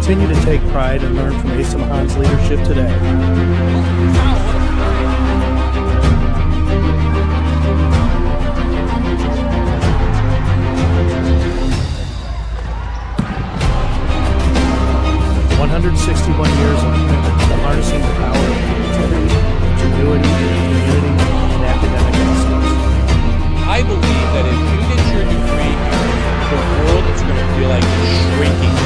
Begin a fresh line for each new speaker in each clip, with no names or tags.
continue to take pride and learn from Asa Mahan's leadership today. Years of commitment to harnessing the power of creativity, ingenuity, community, and academic excellence.
I believe that if you get your degree here, the world is going to feel like it's shrinking.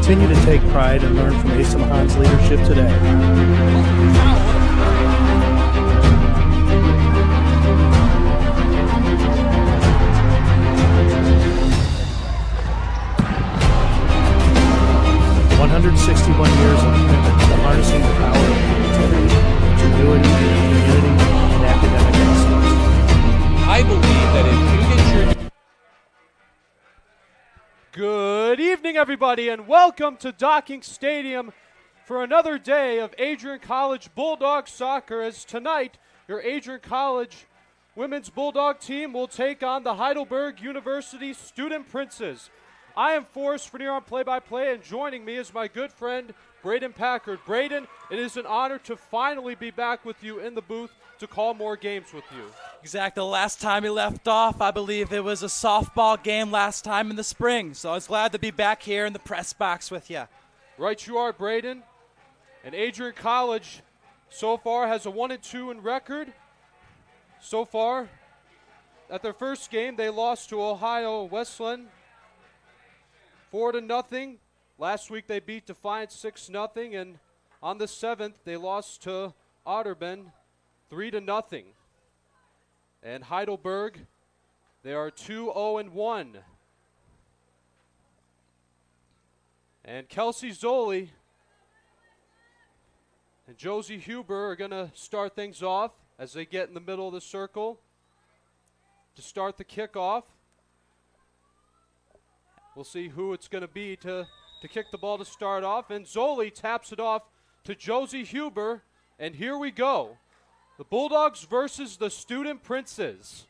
Continue to take pride and learn from Asa Mahan's leadership today. Years of commitment to harnessing the power of creativity, ingenuity, community, and academic excellence.
I believe that if you get your...
Good evening, everybody, and welcome to Docking Stadium for another day of Adrian College Bulldog soccer, as tonight your Adrian College women's Bulldog team will take on the Heidelberg University Student Princes. I am Forrest Frenier on play-by-play, and joining me is my good friend, Braden Packard. Braden, it is an honor to finally be back with you in the booth to call more games with you.
Exactly. The last time we left off, I believe it was a softball game last time in the spring, so I was glad to be back here in the press box with you.
Right you are, Braden. And Adrian College so far has a 1-2 in record. So far, at their first game, they lost to Ohio Wesleyan 4-0. Last week they beat Defiant 6-0, and on the 7th they lost to Otterben 3-0. And Heidelberg, they are 2-0-1. And Kelsey Zoli and Josie Huber are going to start things off as they get in the middle of the circle to start the kickoff. We'll see who it's going to be to kick the ball to start off. And Zoli taps it off to Josie Huber. And here we go. The Bulldogs versus the Student Princes.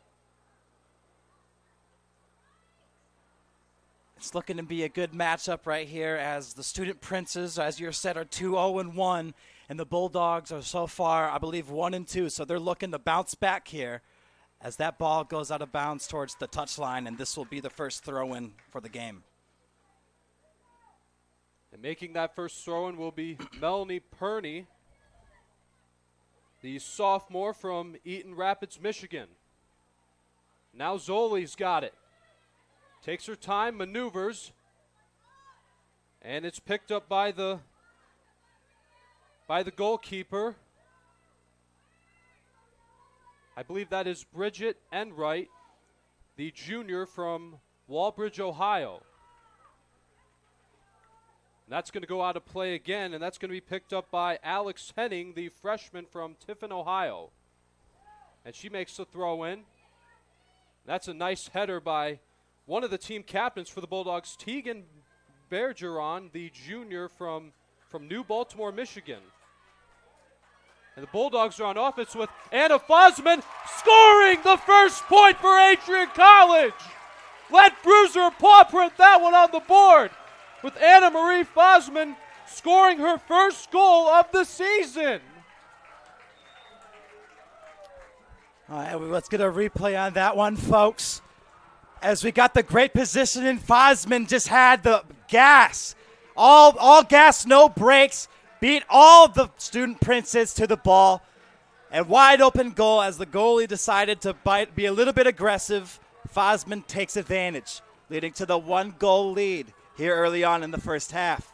It's looking to be a good matchup right here, as the Student Princes, as you said, are 2-0-1, and the Bulldogs are so far, I believe, 1-2. So they're looking to bounce back here as that ball goes out of bounds towards the touchline, and this will be the first throw-in for the game.
And making that first throw-in will be Melanie Perney, the sophomore from Eaton Rapids, Michigan. Now Zoli's got it. Takes her time, maneuvers, and it's picked up by the goalkeeper. I believe that is Bridget Enright, the junior from Walbridge, Ohio. And that's going to go out of play again, and that's going to be picked up by Alex Henning, the freshman from Tiffin, Ohio. And she makes the throw in. That's a nice header by one of the team captains for the Bulldogs, Tegan Bergeron, the junior from New Baltimore, Michigan. And the Bulldogs are on offense with Anna Fosman scoring the first point for Adrian College. Let Bruiser paw print that one on the board, with Anna Marie Fosman scoring her first goal of the season.
All right, let's get a replay on that one, folks. As we got the great position in, Fosman just had the gas. All gas, no brakes. Beat all the Student Princes to the ball. And wide open goal as the goalie decided to be a little bit aggressive. Fosman takes advantage, leading to the 1-goal lead here early on in the first half.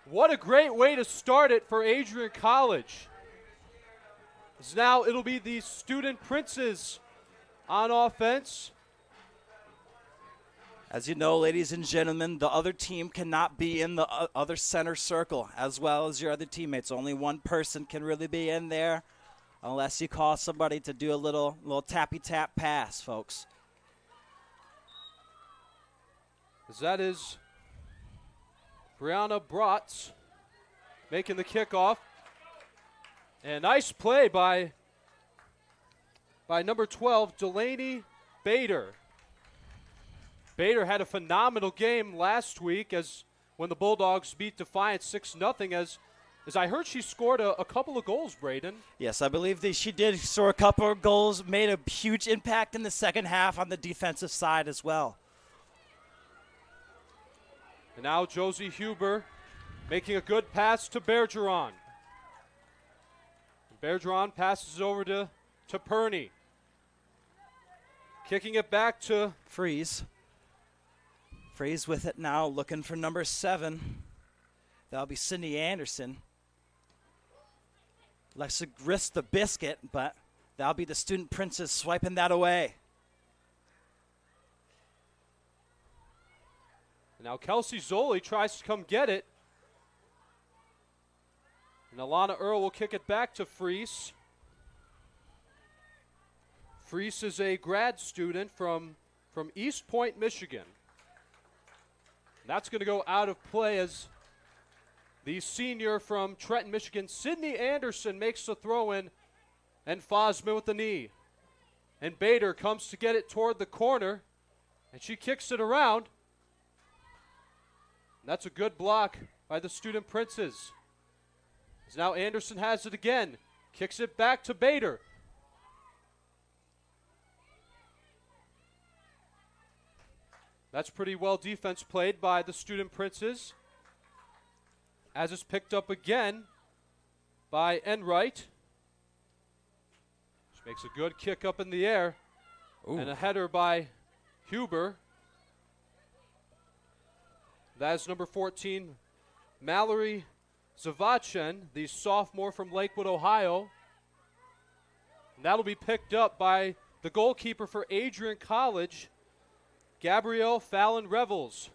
What a great way to start it for Adrian College. As now it'll be the Student Princes on offense.
As you know, ladies and gentlemen, the other team cannot be in the other center circle as well as your other teammates. Only one person can really be in there unless you call somebody to do a little tappy-tap pass, folks.
As that is Brianna Bratz making the kickoff. And nice play by number 12, Delaney Bader. Bader had a phenomenal game last week when the Bulldogs beat Defiant 6-0, as I heard she scored a couple of goals, Braden.
Yes, I believe she did score a couple of goals, made a huge impact in the second half on the defensive side as well.
And now Josie Huber making a good pass to Bergeron. Bergeron passes over to Perney. Kicking it back to
Freeze. Freeze with it now, looking for number 7. That'll be Sydney Anderson. Let's risk the biscuit, but that'll be the Student Princess swiping that away.
Now Kelsey Zoli tries to come get it. And Alana Earl will kick it back to Freese. Freese is a grad student from East Point, Michigan. That's going to go out of play as the senior from Trenton, Michigan, Sydney Anderson, makes the throw in, and Fosman with the knee. And Bader comes to get it toward the corner, and she kicks it around. And that's a good block by the Student Princes. As now Anderson has it again, kicks it back to Bader. That's pretty well defense played by the Student Princes. As it's picked up again by Enright. She makes a good kick up in the air. Ooh. And a header by Huber. That is number 14, Mallory Zavachen, the sophomore from Lakewood, Ohio. And that'll be picked up by the goalkeeper for Adrian College, Gabrielle Fallon Revels.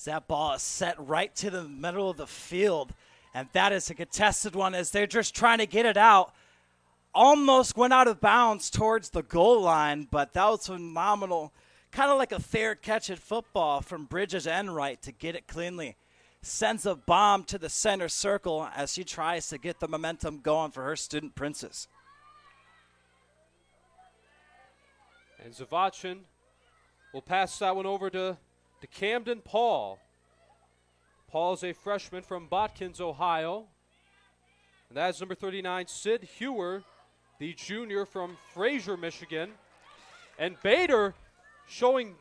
That ball is set right to the middle of the field, and that is a contested one as they're just trying to get it out. Almost went out of bounds towards the goal line, but that was phenomenal. Kind of like a fair catch at football from Bridges Enright to get it cleanly. Sends a bomb to the center circle as she tries to get the momentum going for her Student Princess.
And Zavachen will pass that one over to Camden Paul. Paul's a freshman from Botkins, Ohio. And that is number 39, Sid Hewer, the junior from Fraser, Michigan. And Bader showing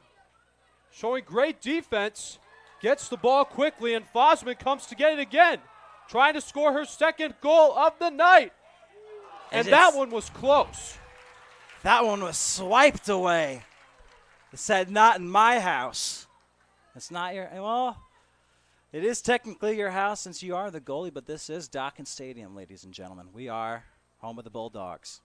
great defense, gets the ball quickly, and Fosman comes to get it again, trying to score her second goal of the night. And that one was close.
That one was swiped away. It said, "Not in my house." It's not your, well, it is technically your house since you are the goalie, but this is Dawkins Stadium, ladies and gentlemen. We are home of the Bulldogs.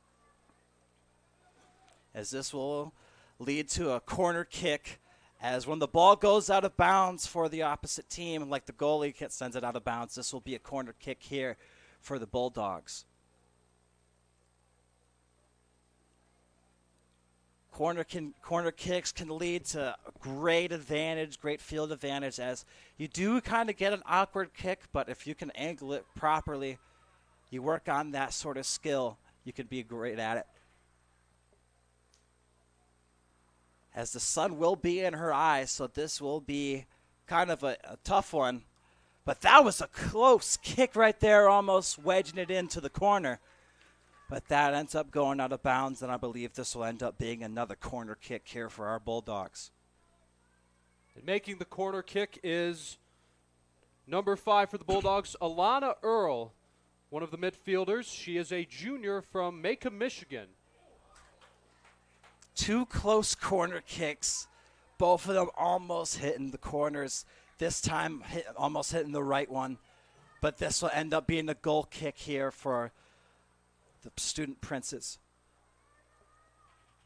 As this will lead to a corner kick, as when the ball goes out of bounds for the opposite team, like the goalie sends it out of bounds, this will be a corner kick here for the Bulldogs. Corner kicks can lead to great advantage, great field advantage, as you do kind of get an awkward kick, but if you can angle it properly, you work on that sort of skill, you can be great at it. As the sun will be in her eyes, so this will be kind of a tough one. But that was a close kick right there, almost wedging it into the corner. But that ends up going out of bounds, and I believe this will end up being another corner kick here for our Bulldogs.
And making the corner kick is number 5 for the Bulldogs, Alana Earl, one of the midfielders. She is a junior from Macomb, Michigan.
2 close corner kicks, both of them almost hitting the corners. This time almost hitting the right one, but this will end up being a goal kick here for the Student Princes.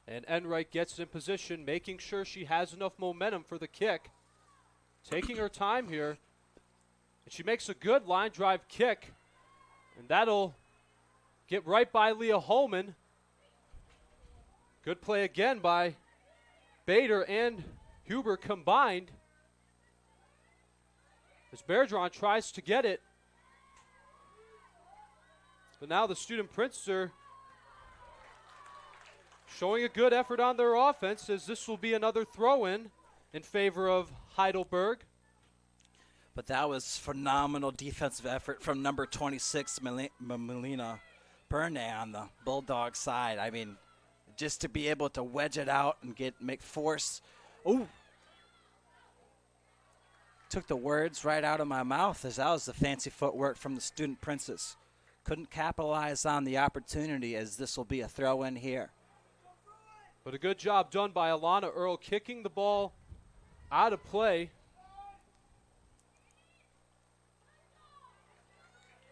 And Enright gets in position, making sure she has enough momentum for the kick. Taking her time here. And she makes a good line drive kick. And that'll get right by Leah Holman. Good play again by Bader and Huber combined. As Bergeron tries to get it. But now the Student Princes are showing a good effort on their offense, as this will be another throw-in in favor of Heidelberg.
But that was phenomenal defensive effort from number 26, Melina Burnay on the Bulldog side. I mean, just to be able to wedge it out and make force. Ooh. Took the words right out of my mouth, as that was the fancy footwork from the Student Princes. Couldn't capitalize on the opportunity, as this will be a throw-in here.
But a good job done by Alana Earl kicking the ball out of play.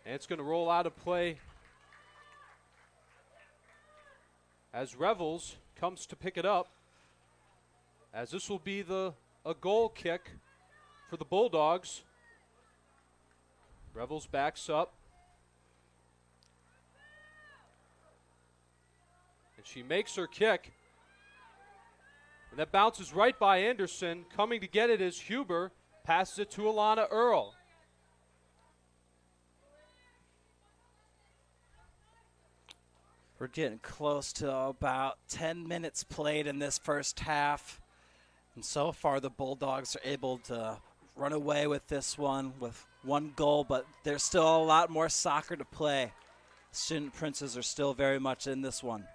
And it's going to roll out of play as Revels comes to pick it up. As this will be a goal kick for the Bulldogs. Revels backs up. And she makes her kick. And that bounces right by Anderson. Coming to get it is Huber. Passes it to Alana Earl.
We're getting close to about 10 minutes played in this first half. And so far, the Bulldogs are able to run away with this one with one goal, but there's still a lot more soccer to play. Student Princes are still very much in this one.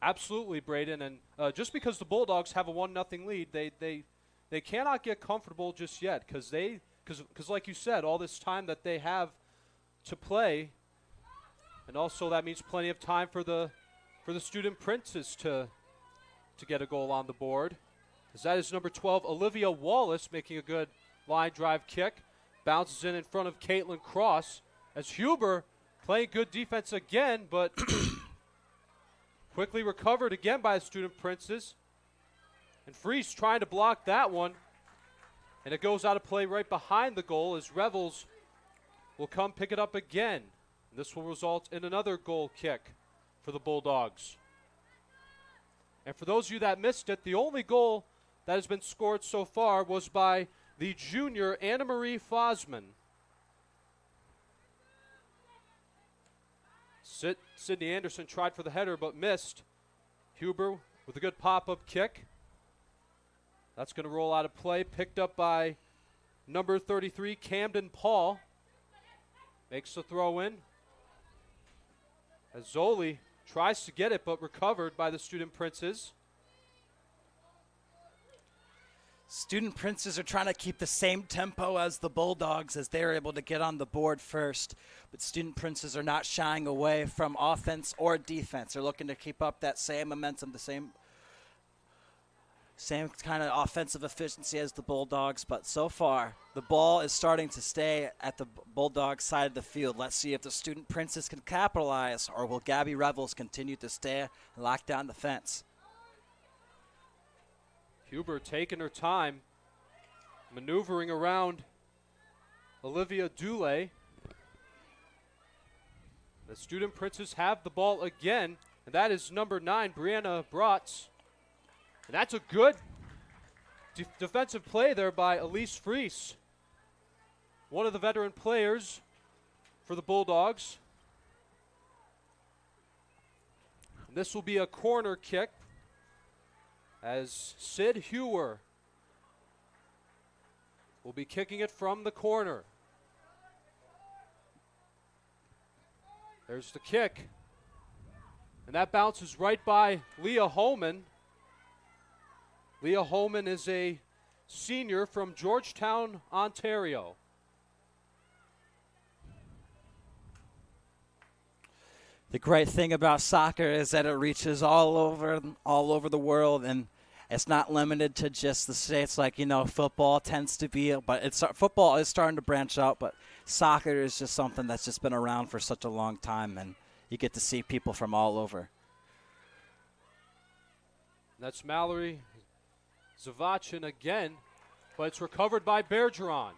Absolutely, Braden. And just because the Bulldogs have a 1-0 lead, they cannot get comfortable just yet because like you said, all this time that they have to play, and also that means plenty of time for the Student Princes to get a goal on the board. As that is number 12, Olivia Wallace, making a good line drive kick. Bounces in front of Caitlin Cross. As Huber playing good defense again, but quickly recovered again by the Student Princes. And Freese trying to block that one. And it goes out of play right behind the goal as Revels will come pick it up again. This will result in another goal kick for the Bulldogs. And for those of you that missed it, the only goal that has been scored so far was by the junior Anna Marie Fosman. Sydney Anderson tried for the header but missed. Huber with a good pop-up kick. That's going to roll out of play. Picked up by number 33, Camden Paul. Makes the throw in. As Zoli tries to get it but recovered by the Student Princes.
Student Princes are trying to keep the same tempo as the Bulldogs as they're able to get on the board first. But Student Princes are not shying away from offense or defense. They're looking to keep up that same momentum, the same kind of offensive efficiency as the Bulldogs. But so far, the ball is starting to stay at the Bulldogs side of the field. Let's see if the Student Princes can capitalize, or will Gabby Revels continue to stay and lock down the fence?
Huber taking her time, maneuvering around Olivia Dule. The Student Princes have the ball again, and that is number 9, Brianna Bratz. And that's a good defensive play there by Elise Freese, one of the veteran players for the Bulldogs. And this will be a corner kick as Sid Hewer will be kicking it from the corner. There's the kick. And that bounces right by Leah Holman. Leah Holman is a senior from Georgetown, Ontario.
The great thing about soccer is that it reaches all over the world, and it's not limited to just the States like, football tends to be, but football is starting to branch out, but soccer is just something that's just been around for such a long time, and you get to see people from all over.
That's Mallory Zavachin again, but it's recovered by Bergeron.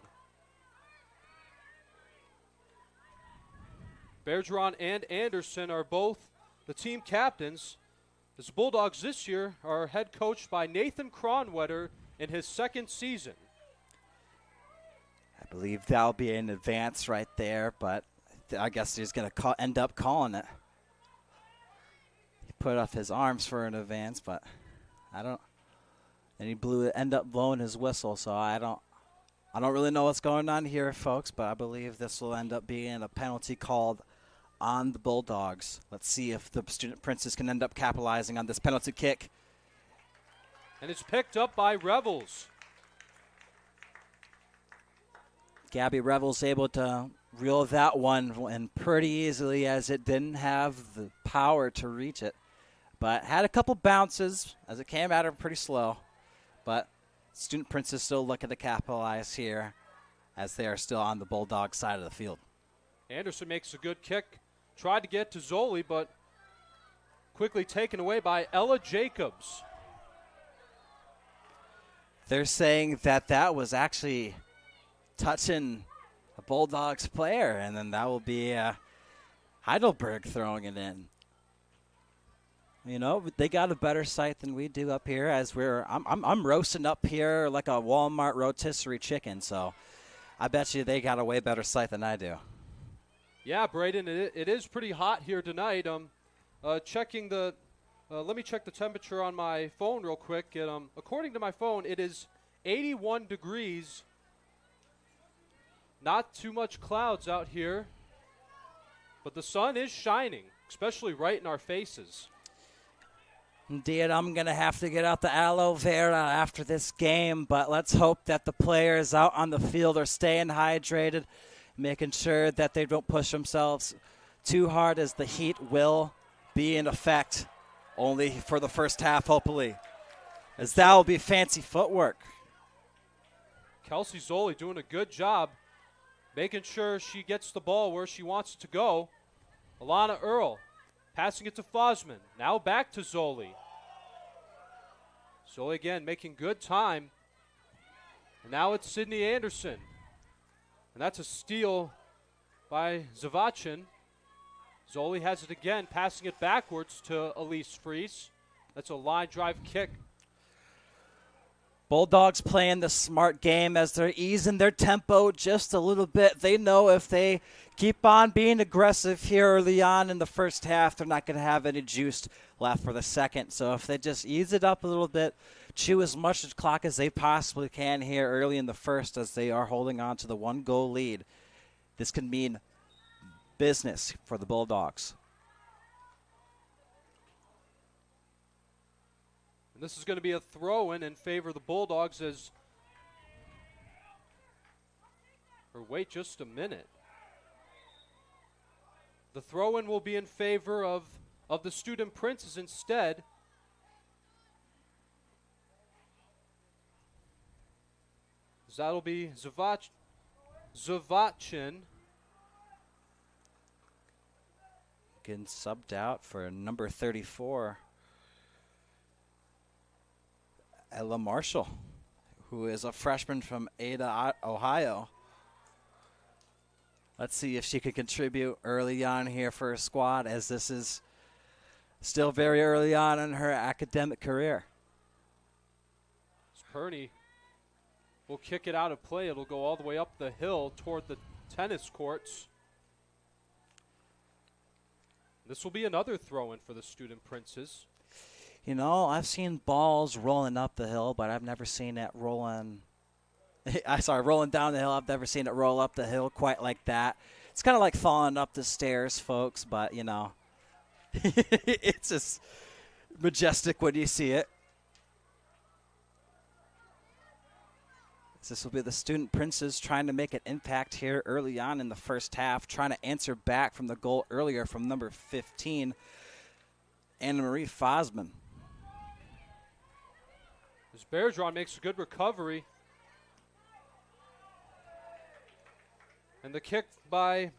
Bergeron and Anderson are both the team captains. The Bulldogs this year are head coached by Nathan Cronwetter in his second season.
I believe that'll be an advance right there, but I guess he's going to end up calling it. He put up his arms for an advance, but I don't. And he end up blowing his whistle, so I don't really know what's going on here, folks, but I believe this will end up being a penalty called on the Bulldogs. Let's see if the Student Princes can end up capitalizing on this penalty kick.
And it's picked up by Revels.
Gabby Revels able to reel that one in pretty easily as it didn't have the power to reach it. but had a couple bounces as it came at her pretty slow. But Student Prince's still looking to capitalize here as they are still on the Bulldog side of the field.
Anderson makes a good kick. Tried to get to Zoli, but quickly taken away by Ella Jacobs.
They're saying that was actually touching a Bulldogs player, and then that will be Heidelberg throwing it in. You know, they got a better sight than we do up here, as I'm roasting up here like a Walmart rotisserie chicken, so I bet you they got a way better sight than I do.
Yeah, Braden, it is pretty hot here tonight. Checking the, let me check the temperature on my phone real quick. And, according to my phone, it is 81 degrees. Not too much clouds out here, but the sun is shining, especially right in our faces.
Indeed, I'm going to have to get out the aloe vera after this game, but let's hope that the players out on the field are staying hydrated, making sure that they don't push themselves too hard, as the heat will be in effect only for the first half, hopefully, as that will be fancy footwork.
Kelsey Zoli doing a good job making sure she gets the ball where she wants it to go. Alana Earl passing it to Fosman. Now back to Zoli. Zoli again making good time. And now it's Sydney Anderson. And that's a steal by Zavachin. Zoli has it again, passing it backwards to Elise Fries. That's a line drive kick.
Bulldogs playing the smart game as they're easing their tempo just a little bit. They know if they keep on being aggressive here early on in the first half, they're not going to have any juice left for the second. So if they just ease it up a little bit, chew as much clock as they possibly can here early in the first, as they are holding on to the 1-goal lead, this can mean business for the Bulldogs.
This is going to be a throw-in favor of the Bulldogs as, or wait just a minute. The throw-in will be in favor of the Student Princes instead. That'll be Zavachin.
Getting subbed out for number 34. Ella Marshall, who is a freshman from Ada, Ohio. Let's see if she could contribute early on here for her squad, as this is still very early on in her academic career.
Perney will kick it out of play. It'll go all the way up the hill toward the tennis courts. This will be another throw-in for the Student Princes.
You know, I've seen balls rolling up the hill, but I've never seen it rolling down the hill. I've never seen it roll up the hill quite like that. It's kind of like falling up the stairs, folks, but, you know, it's just majestic when you see it. This will be the Student Princes trying to make an impact here early on in the first half, trying to answer back from the goal earlier from number 15, Anna-Marie Fosman.
As Bergeron makes a good recovery. And the kick by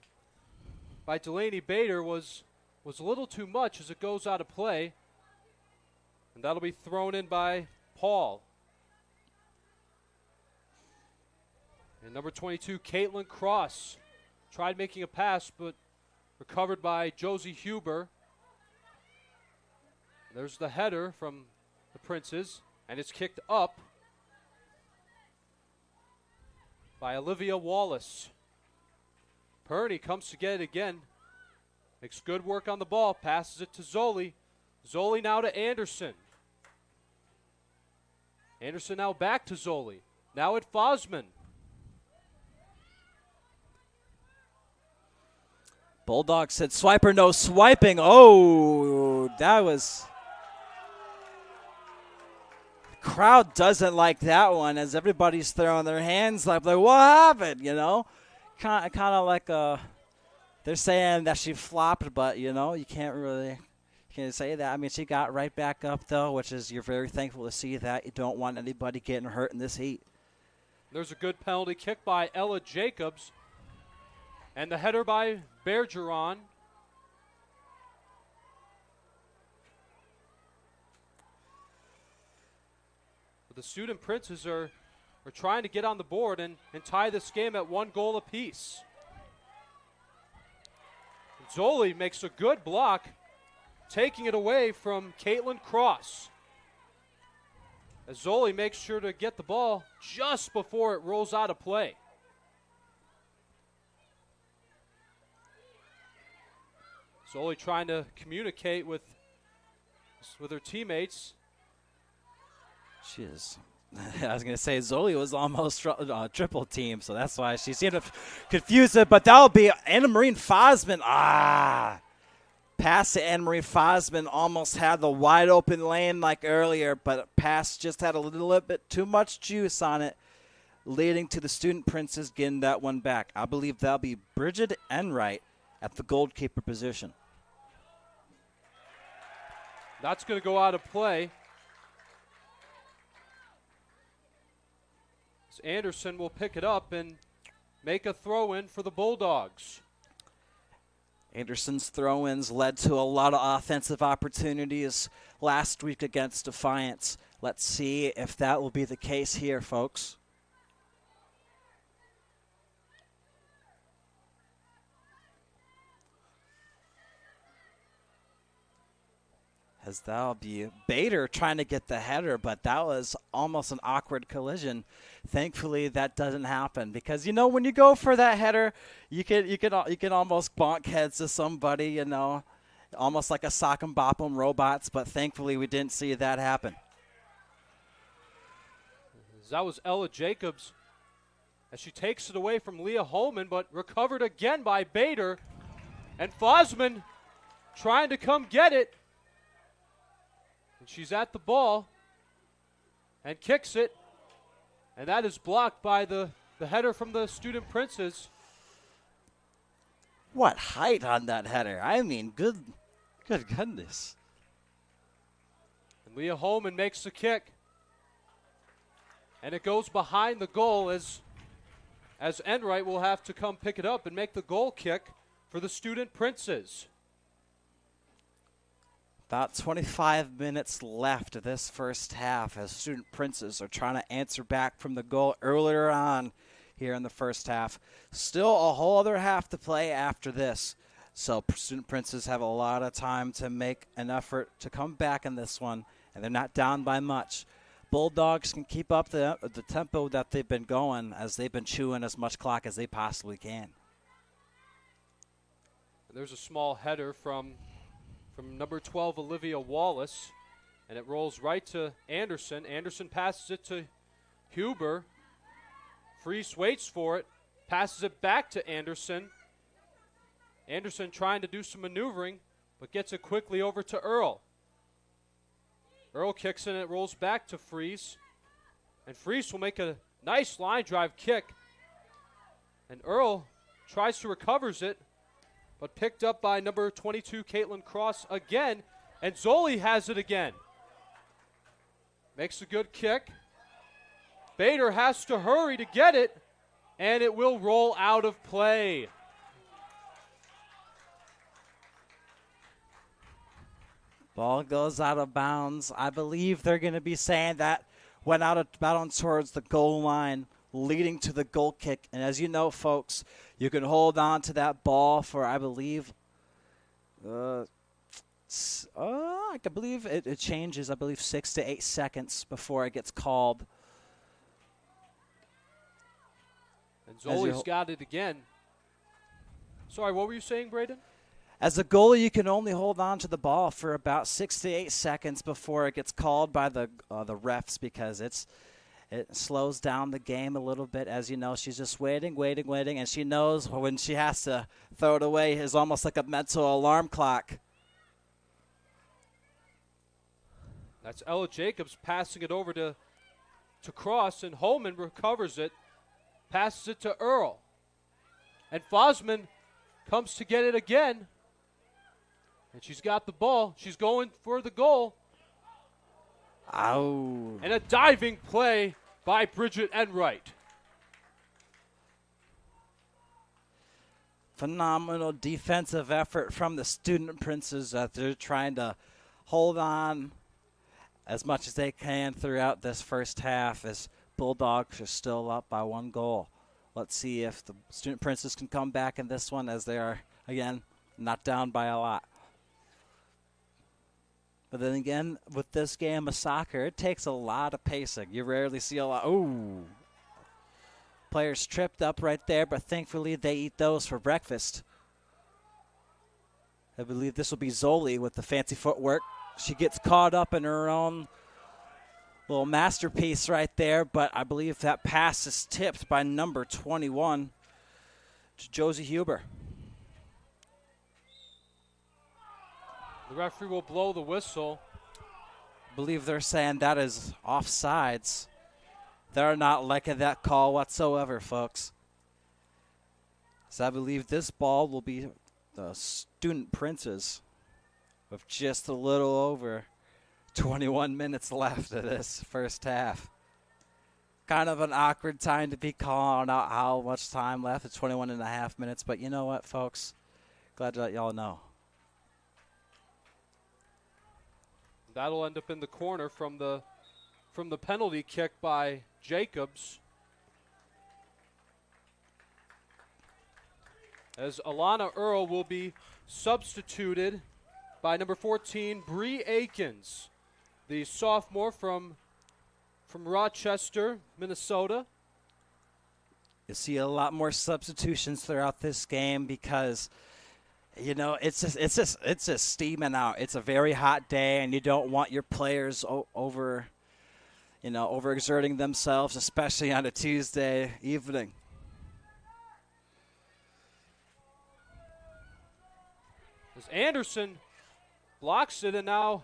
Delaney Bader was a little too much as it goes out of play. And that'll be thrown in by Paul. And number 22, Caitlin Cross, tried making a pass, but recovered by Josie Huber. There's the header from the Princes, and it's kicked up by Olivia Wallace. Perney comes to get it again. Makes good work on the ball, passes it to Zoli. Zoli now to Anderson. Anderson now back to Zoli. Now at Fosman.
Bulldogs said swiper, no swiping. Oh, that was... Crowd doesn't like that one, as everybody's throwing their hands like what happened, you know? Kind of like they're saying that she flopped, but, you know, you can't really Can you say that? I mean, she got right back up, though, which is you're very thankful to see that. You don't want anybody getting hurt in this heat.
There's a good penalty kick by Ella Jacobs. And the header by Bergeron. But the Student Princes are trying to get on the board and tie this game at 1 goal apiece. Zoli makes a good block, taking it away from Caitlin Cross. As Zoli makes sure to get the ball just before it rolls out of play. Zoli trying to communicate with her teammates.
She is. I was going to say Zoli was almost triple team, so that's why she seemed to confuse it. But that'll be Anna-Marie Fosman. Pass to Anna-Marie Fosman, almost had the wide open lane like earlier, but pass just had a little bit too much juice on it, leading to the Student Princes getting that one back. I believe that'll be Bridget Enright at the goalkeeper position.
That's going to go out of play. As Anderson will pick it up and make a throw-in for the Bulldogs.
Anderson's throw-ins led to a lot of offensive opportunities last week against Defiance. Let's see if that will be the case here, folks. As that'll be Bader trying to get the header, but that was almost an awkward collision. Thankfully, that doesn't happen because when you go for that header, you can almost bonk heads to somebody, almost like a sock and bop 'em robots. But thankfully, we didn't see that happen.
That was Ella Jacobs as she takes it away from Leah Holman, but recovered again by Bader, and Fosman trying to come get it. And she's at the ball and kicks it. And that is blocked by the header from the Student Princes.
What height on that header. I mean, good goodness.
And Leah Holman makes the kick. And it goes behind the goal as Enright will have to come pick it up and make the goal kick for the Student Princes.
About 25 minutes left of this first half as Student Princes are trying to answer back from the goal earlier on here in the first half. Still a whole other half to play after this. So Student Princes have a lot of time to make an effort to come back in this one, and they're not down by much. Bulldogs can keep up the tempo that they've been going as they've been chewing as much clock as they possibly can.
There's a small header from number 12, Olivia Wallace, and it rolls right to Anderson. Anderson passes it to Huber. Freese waits for it, passes it back to Anderson. Anderson trying to do some maneuvering, but gets it quickly over to Earl. Earl kicks in, it rolls back to Freese, and Freese will make a nice line drive kick, and Earl tries to recovers it, but picked up by number 22, Caitlin Cross again, and Zoli has it again. Makes a good kick. Bader has to hurry to get it, and it will roll out of play.
Ball goes out of bounds. I believe they're going to be saying that went out of bounds towards the goal line, leading to the goal kick. And as you know, folks, you can hold on to that ball for, I believe, I can believe it changes, 6 to 8 seconds before it gets called.
And Zoli's got it again. Sorry, what were you saying, Braden?
As a goalie, you can only hold on to the ball for about 6 to 8 seconds before it gets called by the refs because it slows down the game a little bit. As you know, she's just waiting, and she knows when she has to throw it away is almost like a mental alarm clock.
That's Ella Jacobs passing it over to Cross, and Holman recovers it, passes it to Earl. And Fosman comes to get it again. And she's got the ball. She's going for the goal.
Ow.
And a diving play by Bridget Enright.
Phenomenal defensive effort from the Student Princes that they're trying to hold on as much as they can throughout this first half as Bulldogs are still up by 1 goal. Let's see if the Student Princes can come back in this one as they are, again, not down by a lot. But then again, with this game of soccer, it takes a lot of pacing. You rarely see a lot. Ooh. Players tripped up right there, but thankfully they eat those for breakfast. I believe this will be Zoli with the fancy footwork. She gets caught up in her own little masterpiece right there, but I believe that pass is tipped by number 21 to Josie Huber.
The referee will blow the whistle.
I believe they're saying that is offsides. They're not liking that call whatsoever, folks. So I believe this ball will be the Student Princes with just a little over 21 minutes left of this first half. Kind of an awkward time to be calling out how much time left. It's 21 and a half minutes. But you know what, folks? Glad to let y'all know.
That'll end up in the corner from the penalty kick by Jacobs. As Alana Earl will be substituted by number 14, Bree Akins, the sophomore from Rochester, Minnesota.
You'll see a lot more substitutions throughout this game because, you know, it's just steaming out. It's a very hot day, and you don't want your players overexerting themselves, especially on a Tuesday evening.
As Anderson blocks it and now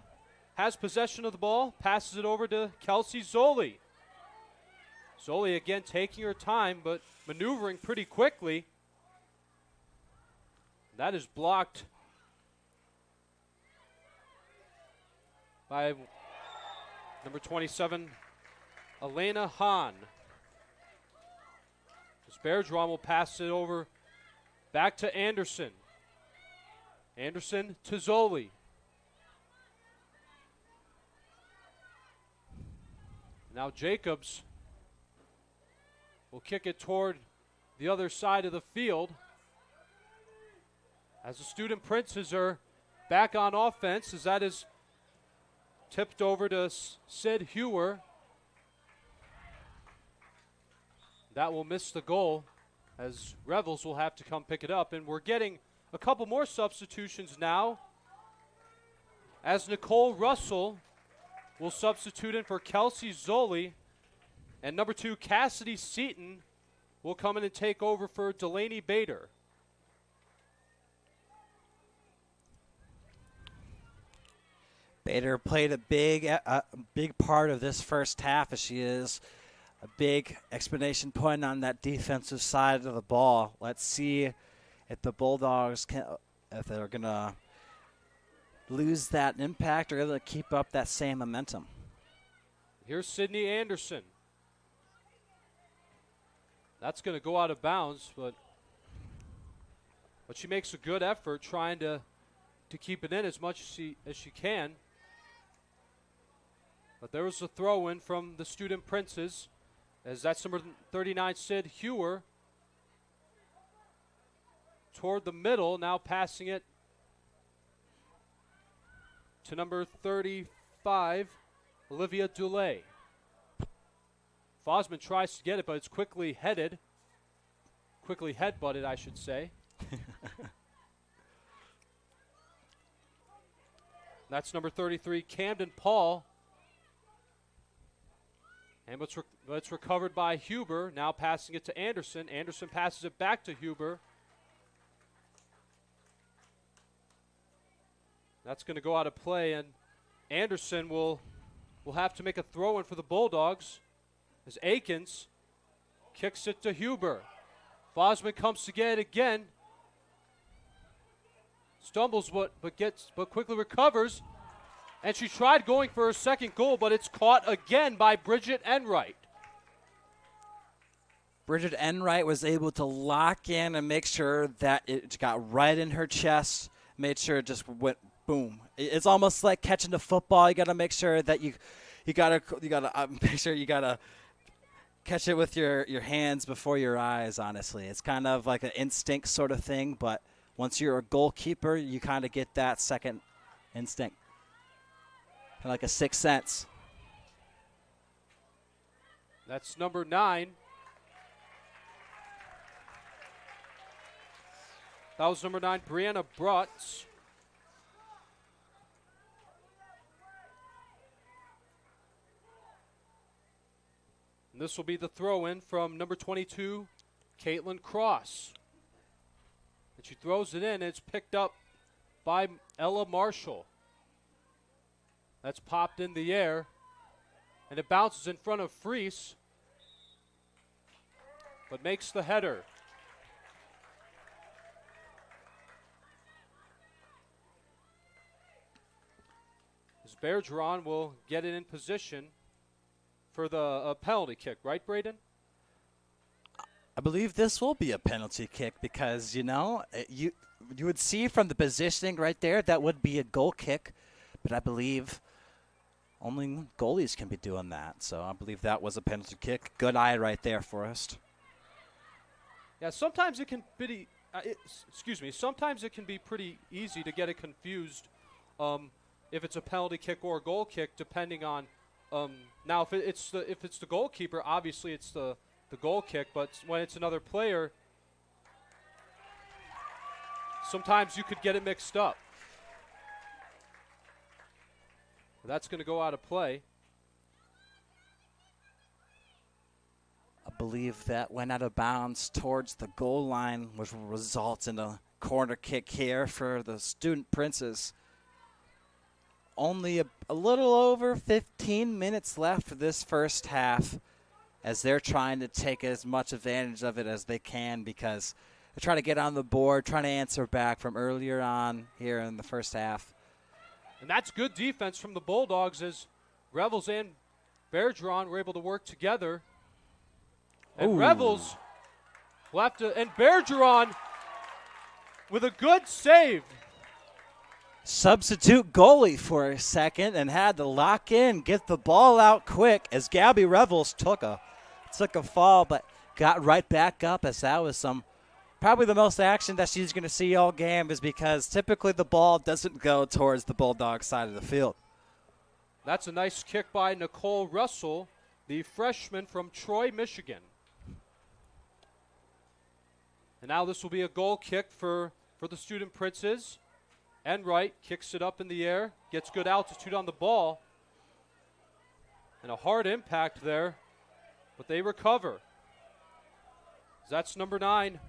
has possession of the ball, passes it over to Kelsey Zoli. Zoli again taking her time, but maneuvering pretty quickly. That is blocked by number 27, Elena Hahn. As Bergeron will pass it over back to Anderson. Anderson to Zoli. Now Jacobs will kick it toward the other side of the field. As the Student Princes are back on offense, as that is tipped over to Sid Hewer. That will miss the goal as Revels will have to come pick it up. And we're getting a couple more substitutions now as Nicole Russell will substitute in for Kelsey Zoli. And number 2, Cassidy Seaton will come in and take over for Delaney Bader.
Bader played a big part of this first half, as she is a big explanation point on that defensive side of the ball. Let's see if the Bulldogs if they're going to lose that impact or going to keep up that same momentum.
Here's Sydney Anderson. That's going to go out of bounds, but she makes a good effort trying to keep it in as much as she can. But there was a throw-in from the Student Princes, as that's number 39, Sid Hewer, toward the middle, now passing it to number 35, Olivia Dulay. Fosman tries to get it, but it's quickly headbutted, I should say. That's number 33, Camden Paul. And it's recovered by Huber, now passing it to Anderson. Anderson passes it back to Huber. That's going to go out of play, and Anderson will have to make a throw-in for the Bulldogs as Akins kicks it to Huber. Fosman comes to get it again. Stumbles, but quickly recovers. And she tried going for her second goal, but it's caught again by Bridget Enright.
Bridget Enright was able to lock in and make sure that it got right in her chest, made sure it just went boom. It's almost like catching the football. You got to make sure that you got to make sure you got to catch it with your hands before your eyes, honestly. It's kind of like an instinct sort of thing, but once you're a goalkeeper, you kind of get that second instinct. Kind of like a sixth sense.
That's number 9. That was number 9, Brianna Brutz. And this will be the throw-in from number 22, Caitlin Cross. And she throws it in, and it's picked up by Ella Marshall. That's popped in the air, and it bounces in front of Freese, but makes the header. As Bergeron will get it in position for the penalty kick, right, Braden?
I believe this will be a penalty kick because, you would see from the positioning right there that would be a goal kick, but I believe only goalies can be doing that. So I believe that was a penalty kick. Good eye right there, Forrest.
Yeah, sometimes it can be, sometimes it can be pretty easy to get it confused if it's a penalty kick or a goal kick, depending on. Now, if it's the goalkeeper, obviously it's the goal kick. But when it's another player, sometimes you could get it mixed up. That's going to go out of play.
I believe that went out of bounds towards the goal line, which will result in a corner kick here for the Student Princes. Only a little over 15 minutes left for this first half as they're trying to take as much advantage of it as they can because they're trying to get on the board, trying to answer back from earlier on here in the first half.
And that's good defense from the Bulldogs as Revels and Bergeron were able to work together. And
Ooh.
Revels left and Bergeron with a good save.
Substitute goalie for a second and had to lock in, get the ball out quick as Gabby Revels took a fall but got right back up as that was probably the most action that she's going to see all game is because typically the ball doesn't go towards the Bulldog side of the field.
That's a nice kick by Nicole Russell, the freshman from Troy, Michigan. And now this will be a goal kick for the Student Princes. Enright kicks it up in the air, gets good altitude on the ball. And a hard impact there, but they recover. That's number 9.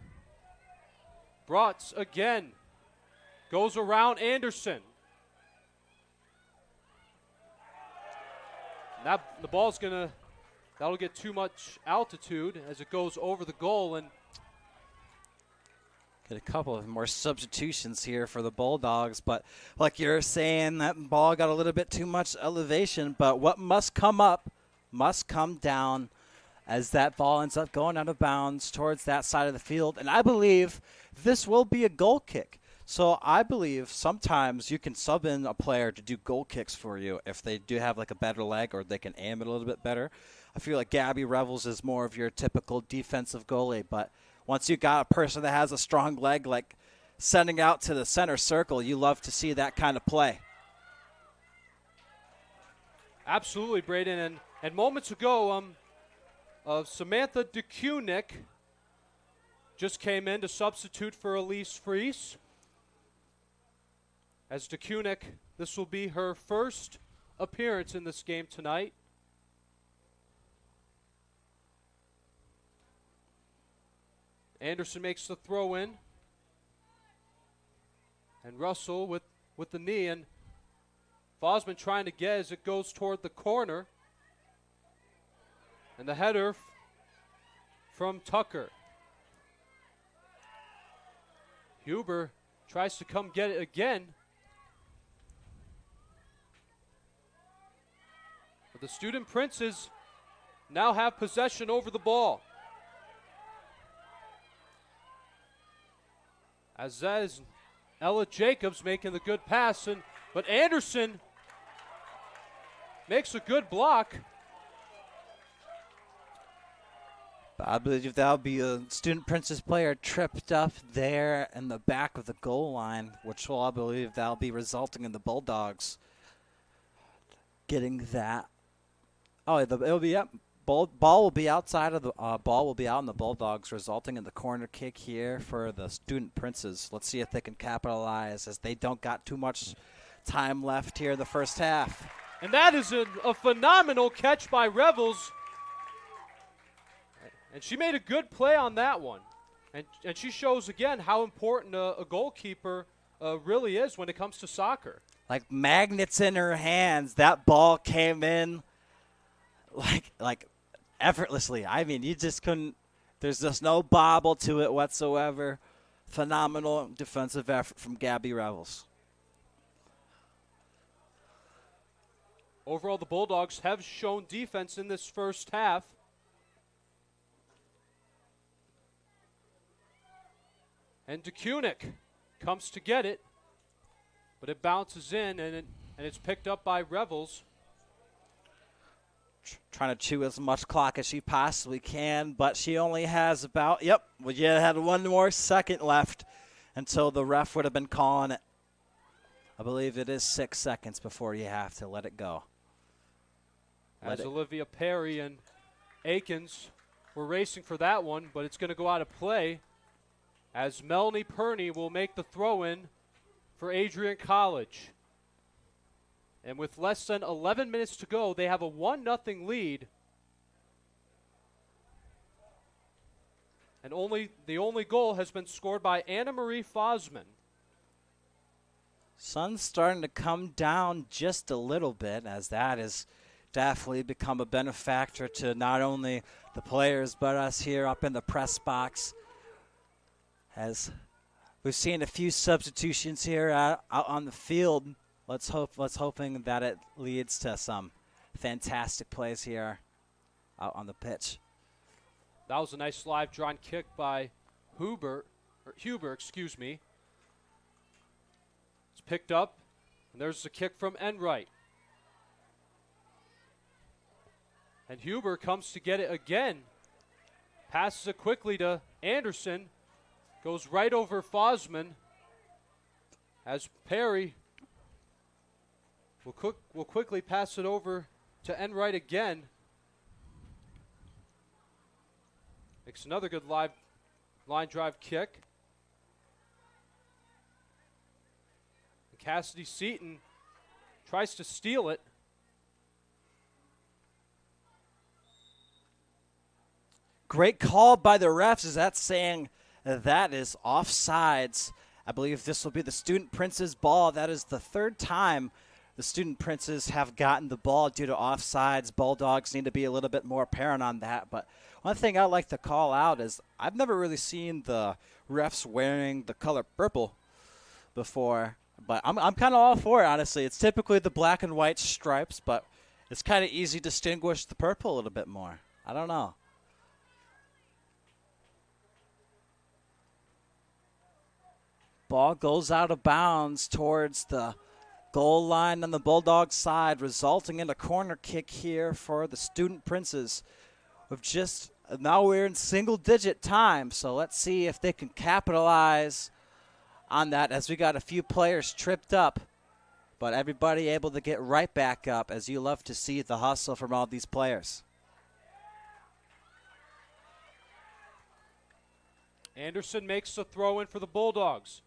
Brutz again goes around Anderson. Now the ball's that'll get too much altitude as it goes over the goal and
get a couple of more substitutions here for the Bulldogs, but like you're saying, that ball got a little bit too much elevation, but what must come up must come down as that ball ends up going out of bounds towards that side of the field. And I believe this will be a goal kick. So I believe sometimes you can sub in a player to do goal kicks for you if they do have like a better leg or they can aim it a little bit better. I feel like Gabby Revels is more of your typical defensive goalie, but once you got a person that has a strong leg, like sending out to the center circle, you love to see that kind of play.
Absolutely, Braden. And moments ago, Samantha DeCunick just came in to substitute for Elise Freese. As DeCunick, this will be her first appearance in this game tonight. Anderson makes the throw in. And Russell with the knee. And Fosman trying to get as it goes toward the corner. And the header from Tucker. Huber tries to come get it again. But the Student Princes now have possession over the ball. As that is Ella Jacobs making the good pass, but Anderson makes a good block.
I believe that'll be a Student Princess player tripped up there in the back of the goal line, which will, I believe, that'll be resulting in the Bulldogs getting that. Oh, it'll be up. Ball will be outside of the ball will be out in the Bulldogs, resulting in the corner kick here for the Student Princes. Let's see if they can capitalize, as they don't got too much time left here in the first half.
And that is a phenomenal catch by Revels. And she made a good play on that one. And she shows again how important a goalkeeper really is when it comes to soccer.
Like magnets in her hands, that ball came in like effortlessly. I mean, you just couldn't, there's just no bobble to it whatsoever. Phenomenal defensive effort from Gabby Revels.
Overall, the Bulldogs have shown defense in this first half. And DeKunick comes to get it, but it bounces in, and it's picked up by Revels.
Trying to chew as much clock as she possibly can, but she only has about, had one more second left until the ref would have been calling it. I believe it is 6 seconds before you have to let it go.
As Olivia Perry and Akins were racing for that one, but it's going to go out of play as Melanie Perney will make the throw-in for Adrian College. And with less than 11 minutes to go, they have a 1-0 lead. And the only goal has been scored by Anna Marie Fosman.
Sun's starting to come down just a little bit, as that has definitely become a benefactor to not only the players but us here up in the press box. As we've seen a few substitutions here out on the field. Let's hoping that it leads to some fantastic plays here out on the pitch.
That was a nice live drawn kick by Huber, excuse me. It's picked up, and there's the kick from Enright. And Huber comes to get it again. Passes it quickly to Anderson. Goes right over Fosman. As Perry will quickly pass it over to Enright again. Makes another good line drive kick. And Cassidy Seaton tries to steal it.
Great call by the refs. Is that saying that is offsides? I believe this will be the Student Princes ball. That is the third time the Student Princes have gotten the ball due to offsides. Bulldogs need to be a little bit more apparent on that. But one thing I'd like to call out is I've never really seen the refs wearing the color purple before. But I'm kind of all for it, honestly. It's typically the black and white stripes, but it's kind of easy to distinguish the purple a little bit more. I don't know. Ball goes out of bounds towards the goal line on the Bulldogs side, resulting in a corner kick here for the Student Princes. Now we're in single-digit time, so let's see if they can capitalize on that, as we got a few players tripped up, but everybody able to get right back up, as you love to see the hustle from all these players.
Anderson makes the throw in for the Bulldogs.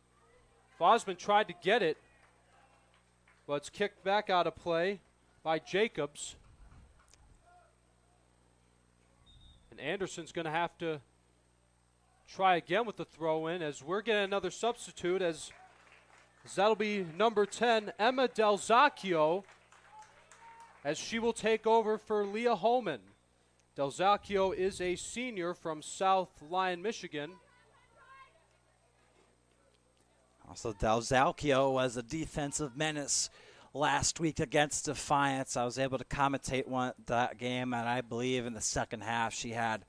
Fosman tried to get it, but it's kicked back out of play by Jacobs. And Anderson's going to have to try again with the throw in, as we're getting another substitute, as that'll be number 10, Emma Del Zacchio, as she will take over for Leah Holman. Del Zacchio is a senior from South Lyon, Michigan.
Also, Dalzalchio was a defensive menace last week against Defiance. I was able to commentate that game, and I believe in the second half she had,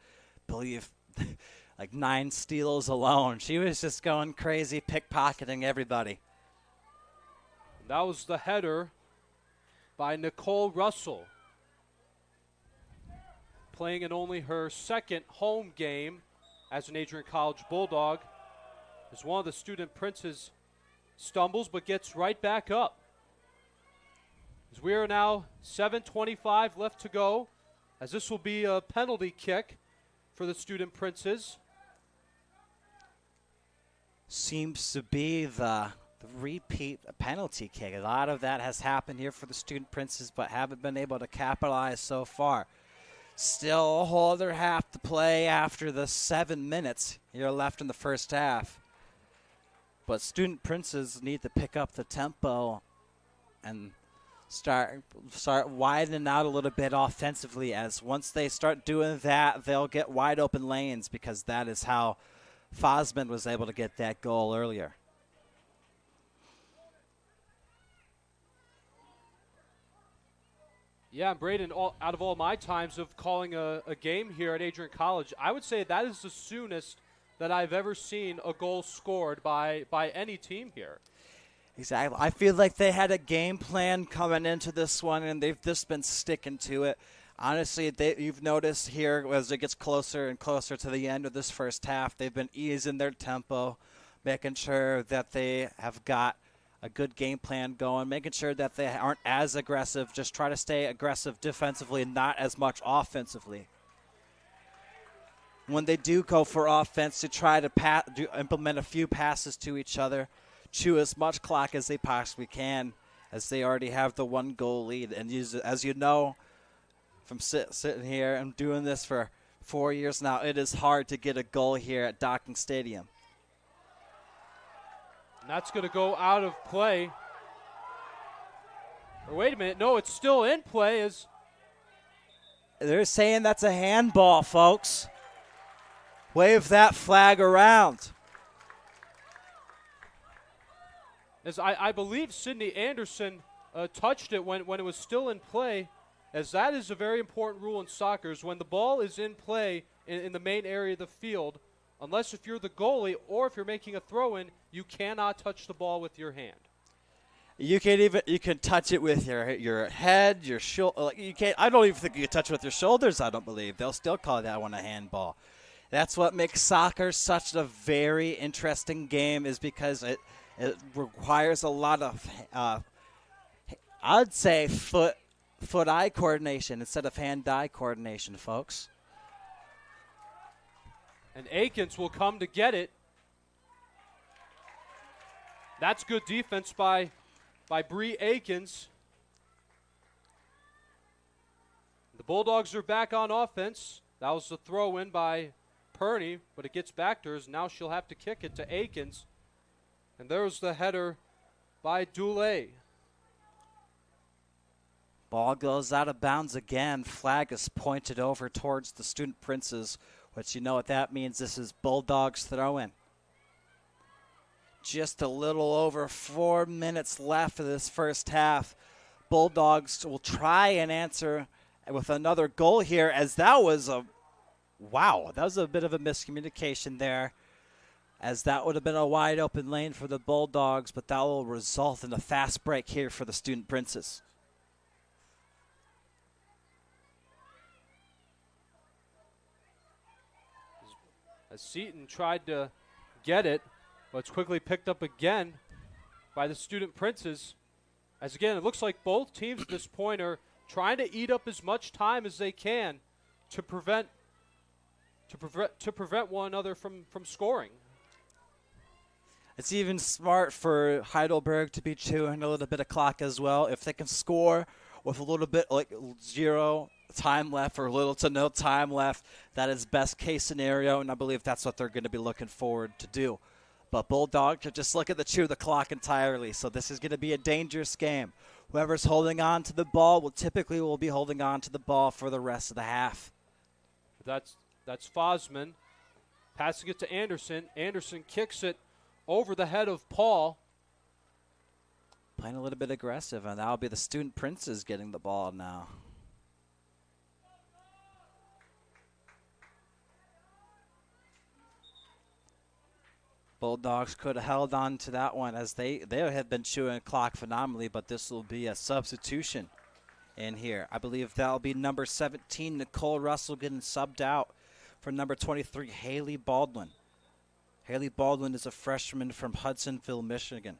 like 9 steals alone. She was just going crazy, pickpocketing everybody.
That was the header by Nicole Russell, playing in only her second home game as an Adrian College Bulldog, as one of the student princes stumbles but gets right back up. As we are now 7:25 left to go, as this will be a penalty kick for the student princes.
Seems to be the repeat penalty kick. A lot of that has happened here for the student princes, but haven't been able to capitalize so far. Still a whole other half to play after the 7 minutes here left in the first half. But student princes need to pick up the tempo and start widening out a little bit offensively, as once they start doing that, they'll get wide open lanes, because that is how Fosman was able to get that goal earlier.
Yeah, Braden, out of all my times of calling a game here at Adrian College, I would say that is the soonest that I've ever seen a goal scored by any team here.
Exactly. I feel like they had a game plan coming into this one, and they've just been sticking to it. Honestly, you've noticed here as it gets closer and closer to the end of this first half, they've been easing their tempo, making sure that they have got a good game plan going, making sure that they aren't as aggressive, just try to stay aggressive defensively and not as much offensively. When they do go for offense, to try to implement a few passes to each other, chew as much clock as they possibly can, as they already have the 1-goal lead. And as you know, from sitting here and doing this for 4 years now, it is hard to get a goal here at Docking Stadium.
And that's going to go out of play. Or wait a minute, no, it's still in play.
They're saying that's a handball, folks. Wave that flag around.
As I believe Sydney Anderson touched it when it was still in play, as that is a very important rule in soccer, is when the ball is in play in the main area of the field, unless if you're the goalie or if you're making a throw-in, you cannot touch the ball with your hand.
You can touch it with your head, your shoulder. You can't. I don't even think you can touch it with your shoulders. I don't believe they'll still call that one a handball. That's what makes soccer such a very interesting game, is because it requires a lot of, I'd say, foot-eye coordination instead of hand-eye coordination, folks.
And Akins will come to get it. That's good defense by Bree Akins. The Bulldogs are back on offense. That was the throw-in by Perney, but it gets back to her. Now she'll have to kick it to Akins. And there's the header by Dulé.
Ball goes out of bounds again. Flag is pointed over towards the student princes, which you know what that means. This is Bulldogs throw-in. Just a little over 4 minutes left of this first half. Bulldogs will try and answer with another goal here, as that was a bit of a miscommunication there, as that would have been a wide open lane for the Bulldogs, but that will result in a fast break here for the student princes.
As Seaton tried to get it, but it's quickly picked up again by the student princes. As again, it looks like both teams at this point are trying to eat up as much time as they can to prevent one another from scoring.
It's even smart for Heidelberg to be chewing a little bit of clock as well. If they can score with a little bit, like 0 time left or little to no time left, that is best case scenario, and I believe that's what they're going to be looking forward to do. But Bulldogs are just looking to chew the clock entirely, so this is going to be a dangerous game. Whoever's holding on to the ball will be holding on to the ball for the rest of the half.
That's Fosman passing it to Anderson. Anderson kicks it over the head of Paul.
Playing a little bit aggressive, and that'll be the student princes getting the ball now. Bulldogs could have held on to that one as they had been chewing the clock phenomenally, but this will be a substitution in here. I believe that'll be number 17, Nicole Russell, getting subbed out for number 23, Haley Baldwin. Haley Baldwin is a freshman from Hudsonville, Michigan.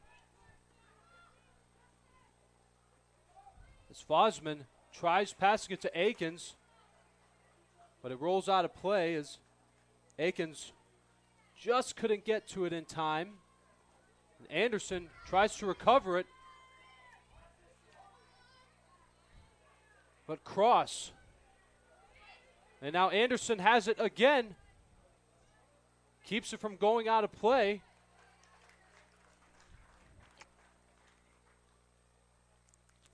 As Fosman tries passing it to Akins, but it rolls out of play as Akins just couldn't get to it in time. And Anderson tries to recover it, but cross. And now Anderson has it again. Keeps it from going out of play.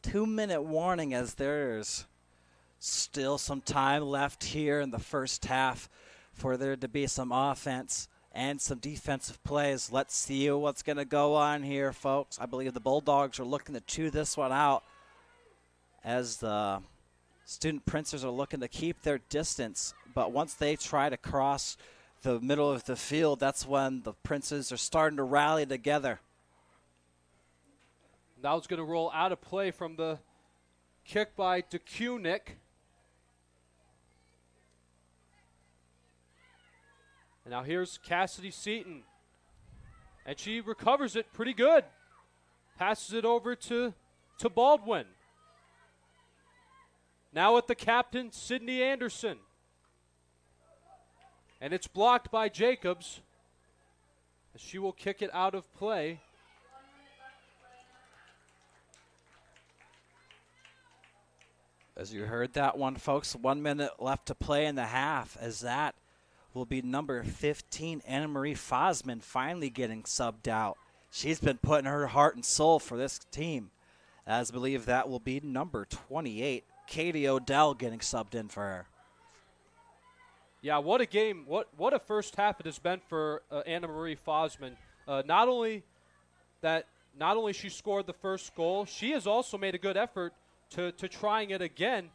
Two-minute warning as there's still some time left here in the first half for there to be some offense and some defensive plays. Let's see what's going to go on here, folks. I believe the Bulldogs are looking to chew this one out as the student princes are looking to keep their distance. But once they try to cross the middle of the field, that's when the princes are starting to rally together.
Now it's going to roll out of play from the kick by DeCunick. And now here's Cassidy Seaton. And she recovers it pretty good. Passes it over to Baldwin. Now with the captain, Sydney Anderson. And it's blocked by Jacobs. She will kick it out of play.
As you heard that one, folks, 1 minute left to play in the half, as that will be number 15, Anna Marie Fosman, finally getting subbed out. She's been putting her heart and soul for this team. As I believe that will be number 28, Katie Odell, getting subbed in for her.
Yeah, what a game. What a first half it has been for Anna Marie Fosman. Not only she scored the first goal, she has also made a good effort to trying it again,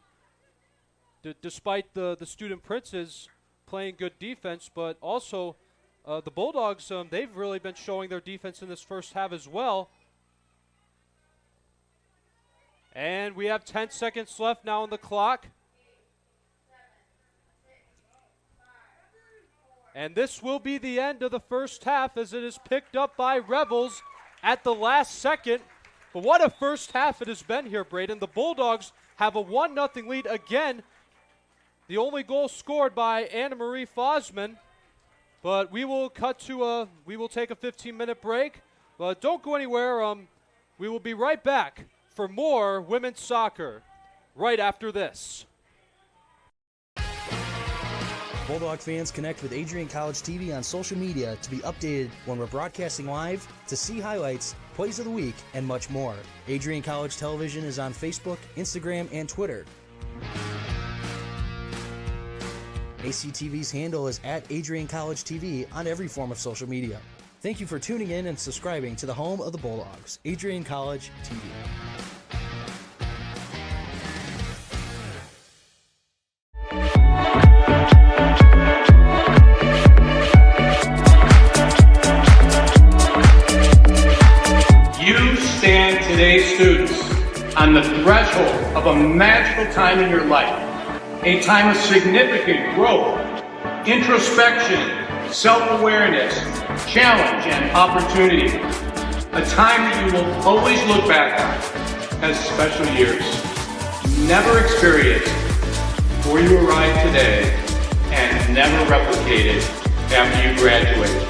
despite the student princes playing good defense. But also the Bulldogs, they've really been showing their defense in this first half as well. And we have 10 seconds left now on the clock. And this will be the end of the first half as it is picked up by Rebels at the last second. But what a first half it has been here, Braden. The Bulldogs have a 1-0 lead again. The only goal scored by Anna Marie Fosman. But we will take a 15-minute break. But don't go anywhere. We will be right back for more women's soccer right after this.
Bulldog fans, connect with Adrian College TV on social media to be updated when we're broadcasting live, to see highlights, plays of the week, and much more. Adrian College Television is on Facebook, Instagram, and Twitter. ACTV's handle is at Adrian College TV on every form of social media. Thank you for tuning in and subscribing to the home of the Bulldogs, Adrian College TV.
You stand today, students, on the threshold of a magical time in your life, a time of significant growth, introspection, self-awareness, challenge, and opportunity. A time that you will always look back on as special years. Never experienced before you arrive today and never replicated after you graduate.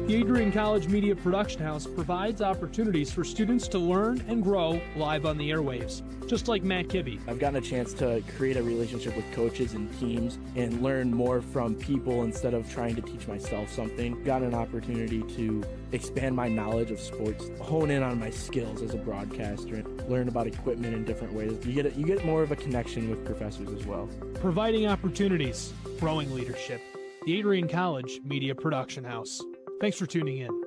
The Adrian College Media Production House provides opportunities for students to learn and grow live on the airwaves, just like Matt Kibbe.
I've gotten a chance to create a relationship with coaches and teams and learn more from people instead of trying to teach myself something. Got an opportunity to expand my knowledge of sports, hone in on my skills as a broadcaster, and learn about equipment in different ways. You get more of a connection with professors as well.
Providing opportunities, growing leadership. The Adrian College Media Production House. Thanks for tuning in.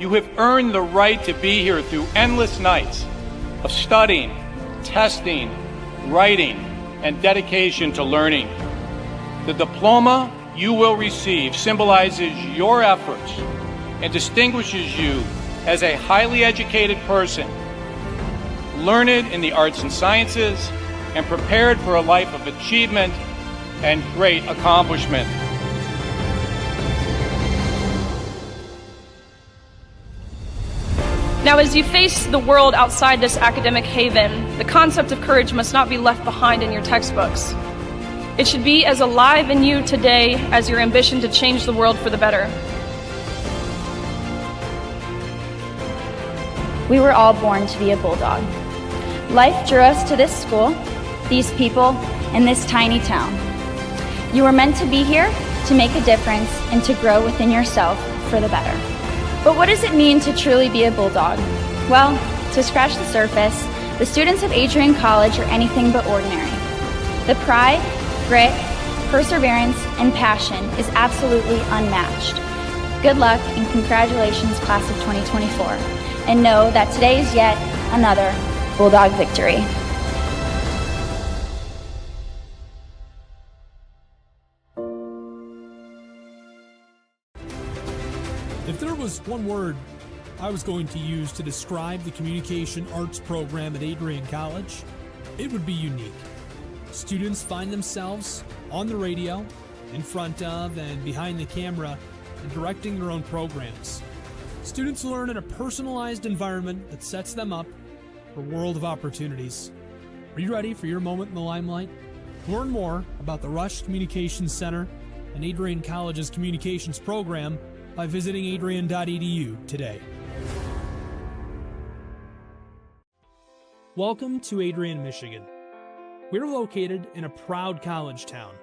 You have earned the right to be here through endless nights of studying, testing, writing, and dedication to learning. The diploma you will receive symbolizes your efforts and distinguishes you as a highly educated person, learned in the arts and sciences, and prepared for a life of achievement and great accomplishment.
Now, as you face the world outside this academic haven, the concept of courage must not be left behind in your textbooks. It should be as alive in you today as your ambition to change the world for the better.
We were all born to be a Bulldog. Life drew us to this school, these people, and this tiny town. You were meant to be here to make a difference and to grow within yourself for the better. But what does it mean to truly be a Bulldog? Well, to scratch the surface, the students of Adrian College are anything but ordinary. The pride, grit, perseverance, and passion is absolutely unmatched. Good luck and congratulations, class of 2024. And know that today is yet another Bulldog victory.
If there was one word I was going to use to describe the Communication Arts program at Adrian College, it would be unique. Students find themselves on the radio, in front of and behind the camera, and directing their own programs. Students learn in a personalized environment that sets them up for a world of opportunities. Are you ready for your moment in the limelight? Learn more about the Rush Communications Center and Adrian College's communications program by visiting adrian.edu today. Welcome to Adrian, Michigan. We're located in a proud college town.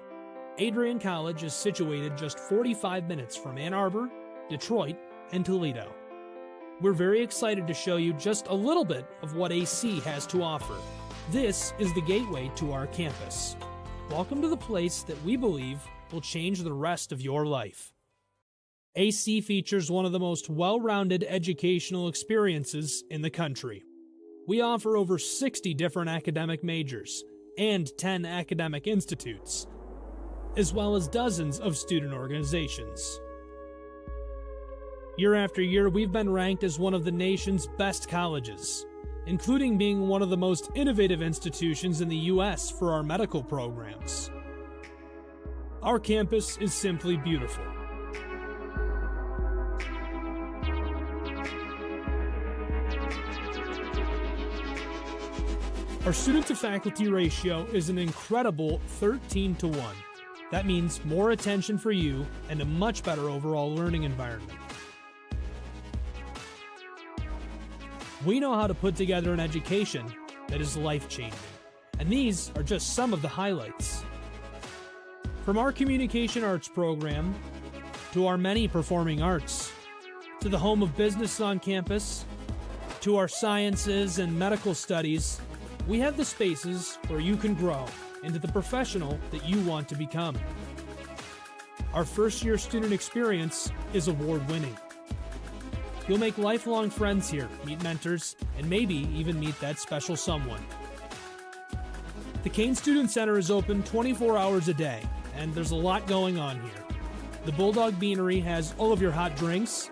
Adrian College is situated just 45 minutes from Ann Arbor, Detroit, and Toledo. We're very excited to show you just a little bit of what AC has to offer. This is the gateway to our campus. Welcome to the place that we believe will change the rest of your life. AC features one of the most well-rounded educational experiences in the country. We offer over 60 different academic majors and 10 academic institutes, as well as dozens of student organizations. Year after year, we've been ranked as one of the nation's best colleges, including being one of the most innovative institutions in the U.S. for our medical programs. Our campus is simply beautiful. Our student-to-faculty ratio is an incredible 13-to-1. That means more attention for you and a much better overall learning environment. We know how to put together an education that is life-changing, and these are just some of the highlights. From our Communication Arts program, to our many performing arts, to the home of business on campus, to our sciences and medical studies, we have the spaces where you can grow into the professional that you want to become. Our first-year student experience is award-winning. You'll make lifelong friends here, meet mentors, and maybe even meet that special someone. The Kane Student Center is open 24 hours a day, and there's a lot going on here. The Bulldog Beanery has all of your hot drinks.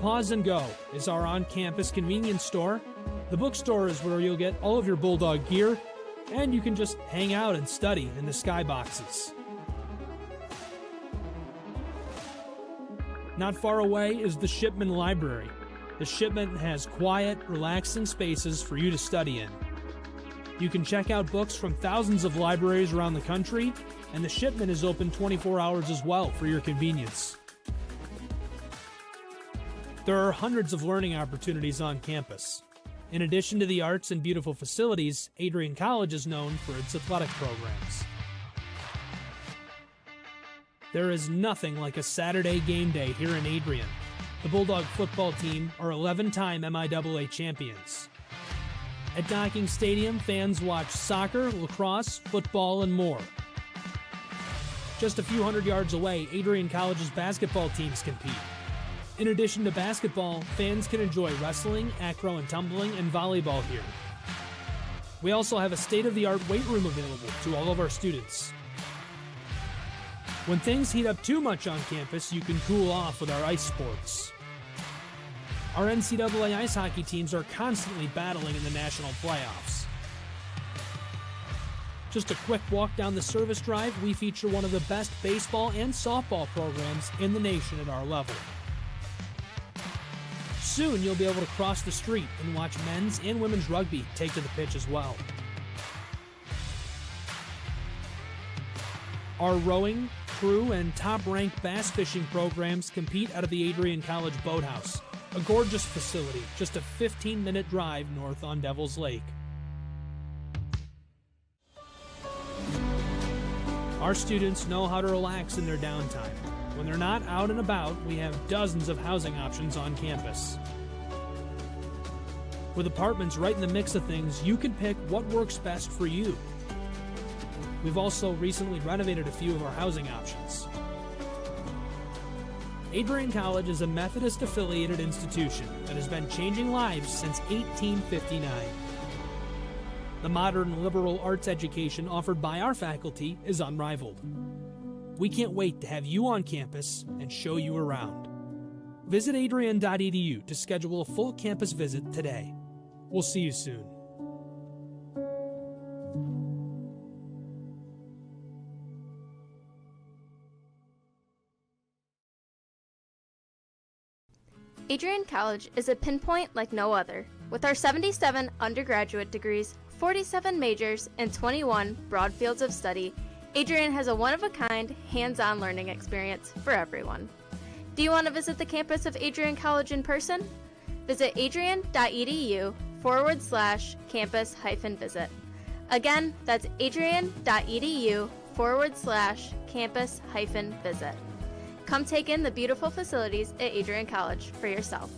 Pause and Go is our on-campus convenience store. The bookstore is where you'll get all of your Bulldog gear, and you can just hang out and study in the skyboxes. Not far away is the Shipman Library. The Shipman has quiet, relaxing spaces for you to study in. You can check out books from thousands of libraries around the country, and the Shipman is open 24 hours as well for your convenience. There are hundreds of learning opportunities on campus. In addition to the arts and beautiful facilities, Adrian College is known for its athletic programs. There is nothing like a Saturday game day here in Adrian. The Bulldog football team are 11-time MIAA champions. At Docking Stadium, fans watch soccer, lacrosse, football, and more. Just a few hundred yards away, Adrian College's basketball teams compete. In addition to basketball, fans can enjoy wrestling, acro and tumbling, and volleyball here. We also have a state-of-the-art weight room available to all of our students. When things heat up too much on campus, you can cool off with our ice sports. Our NCAA ice hockey teams are constantly battling in the national playoffs. Just a quick walk down the service drive, we feature one of the best baseball and softball programs in the nation at our level. Soon you'll be able to cross the street and watch men's and women's rugby take to the pitch as well. Our rowing, crew, and top-ranked bass fishing programs compete out of the Adrian College Boathouse, a gorgeous facility just a 15-minute drive north on Devil's Lake. Our students know how to relax in their downtime. When they're not out and about, we have dozens of housing options on campus. With apartments right in the mix of things, you can pick what works best for you. We've also recently renovated a few of our housing options. Adrian College is a Methodist-affiliated institution that has been changing lives since 1859. The modern liberal arts education offered by our faculty is unrivaled. We can't wait to have you on campus and show you around. Visit adrian.edu to schedule a full campus visit today. We'll see you soon.
Adrian College is a pinpoint like no other. With our 77 undergraduate degrees, 47 majors, and 21 broad fields of study, Adrian has a one-of-a-kind, hands-on learning experience for everyone. Do you want to visit the campus of Adrian College in person? Visit adrian.edu/campus-visit. Again, that's adrian.edu/campus-visit. Come take in the beautiful facilities at Adrian College for yourself.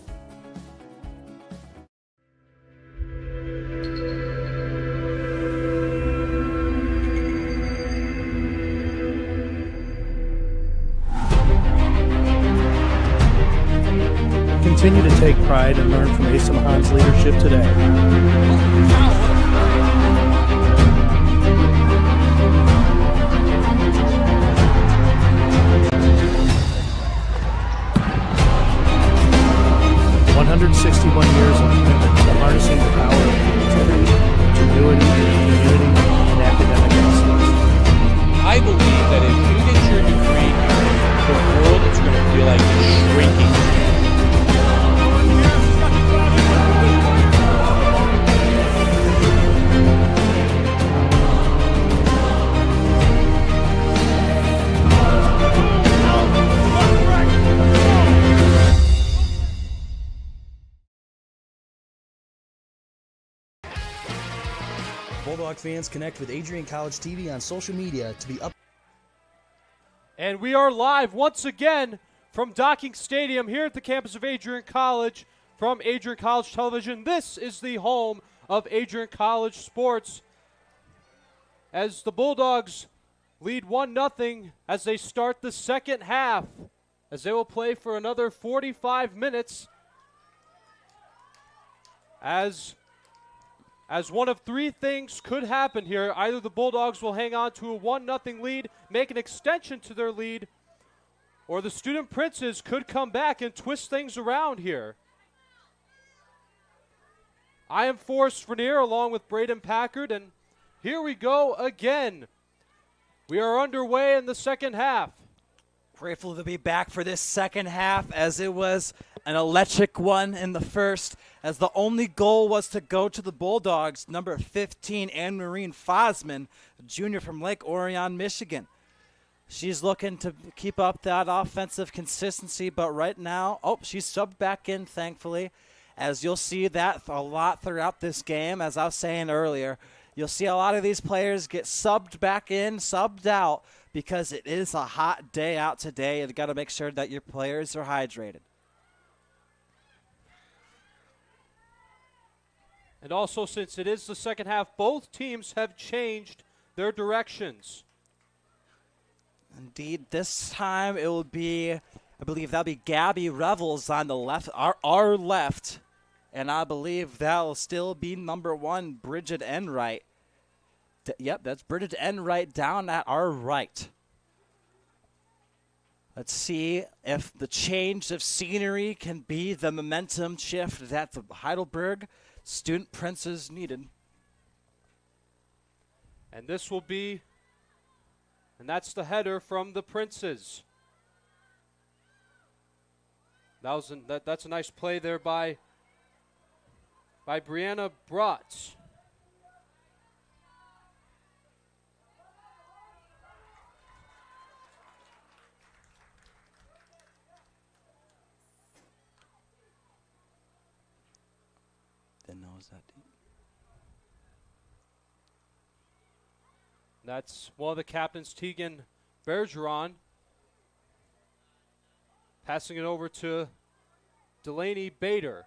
Continue to take pride and learn from Asa Mahan's leadership today. 161 years of commitment to harnessing the power of creativity, ingenuity, community, and academic excellence.
I believe that if you get your degree, the world is going to feel like it's shrinking.
Bulldog fans, connect with Adrian College TV on social media to be up.
And we are live once again from Docking Stadium here at the campus of Adrian College from Adrian College Television. This is the home of Adrian College sports as the Bulldogs lead 1-0 as they start the second half, as they will play for another 45 minutes as one of three things could happen here. Either the Bulldogs will hang on to a 1-0 lead, make an extension to their lead, or the Student Princes could come back and twist things around here. I am Forrest Vernier along with Braden Packard, and here we go again. We are underway in the second half.
Grateful to be back for this second half, as it was an electric one in the first, as the only goal was to go to the Bulldogs, number 15, Anne-Marie Fosman, a junior from Lake Orion, Michigan. She's looking to keep up that offensive consistency, but right now, she's subbed back in, thankfully, as you'll see that a lot throughout this game. As I was saying earlier, you'll see a lot of these players get subbed back in, subbed out, because it is a hot day out today. You've got to make sure that your players are hydrated.
And also, since it is the second half, both teams have changed their directions.
Indeed, this time it will be, I believe that'll be Gabby Revels on the left, our left, And I believe that'll still be number 1, Bridget Enright. Yep, that's Bridget Enright down at our right. Let's see if the change of scenery can be the momentum shift that the Heidelberg Student Princes needed.
And this will be, and that's the header from the Princes. That's a nice play there by Brianna Bratz.
Didn't know it was that deep.
That's one of the captains, Tegan Bergeron. Passing it over to Delaney Bader.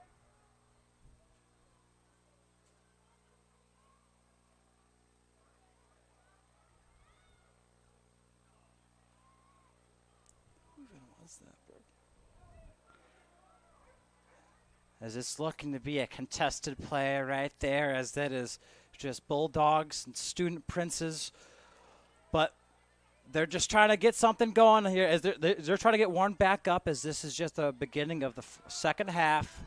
As it's looking to be a contested play right there, as that is just Bulldogs and Student Princes. But they're just trying to get something going here. As they're trying to get warmed back up, as this is just the beginning of the second half.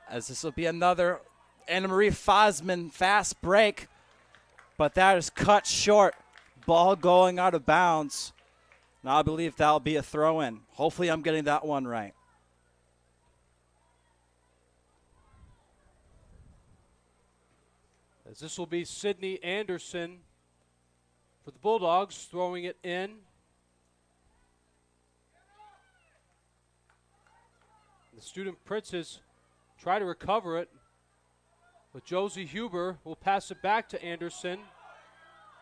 As this will be another Anna Marie Fosman fast break. But that is cut short. Ball going out of bounds. And I believe that'll be a throw-in. Hopefully I'm getting that one right.
As this will be Sydney Anderson for the Bulldogs, throwing it in. The Student Princes try to recover it, but Josie Huber will pass it back to Anderson,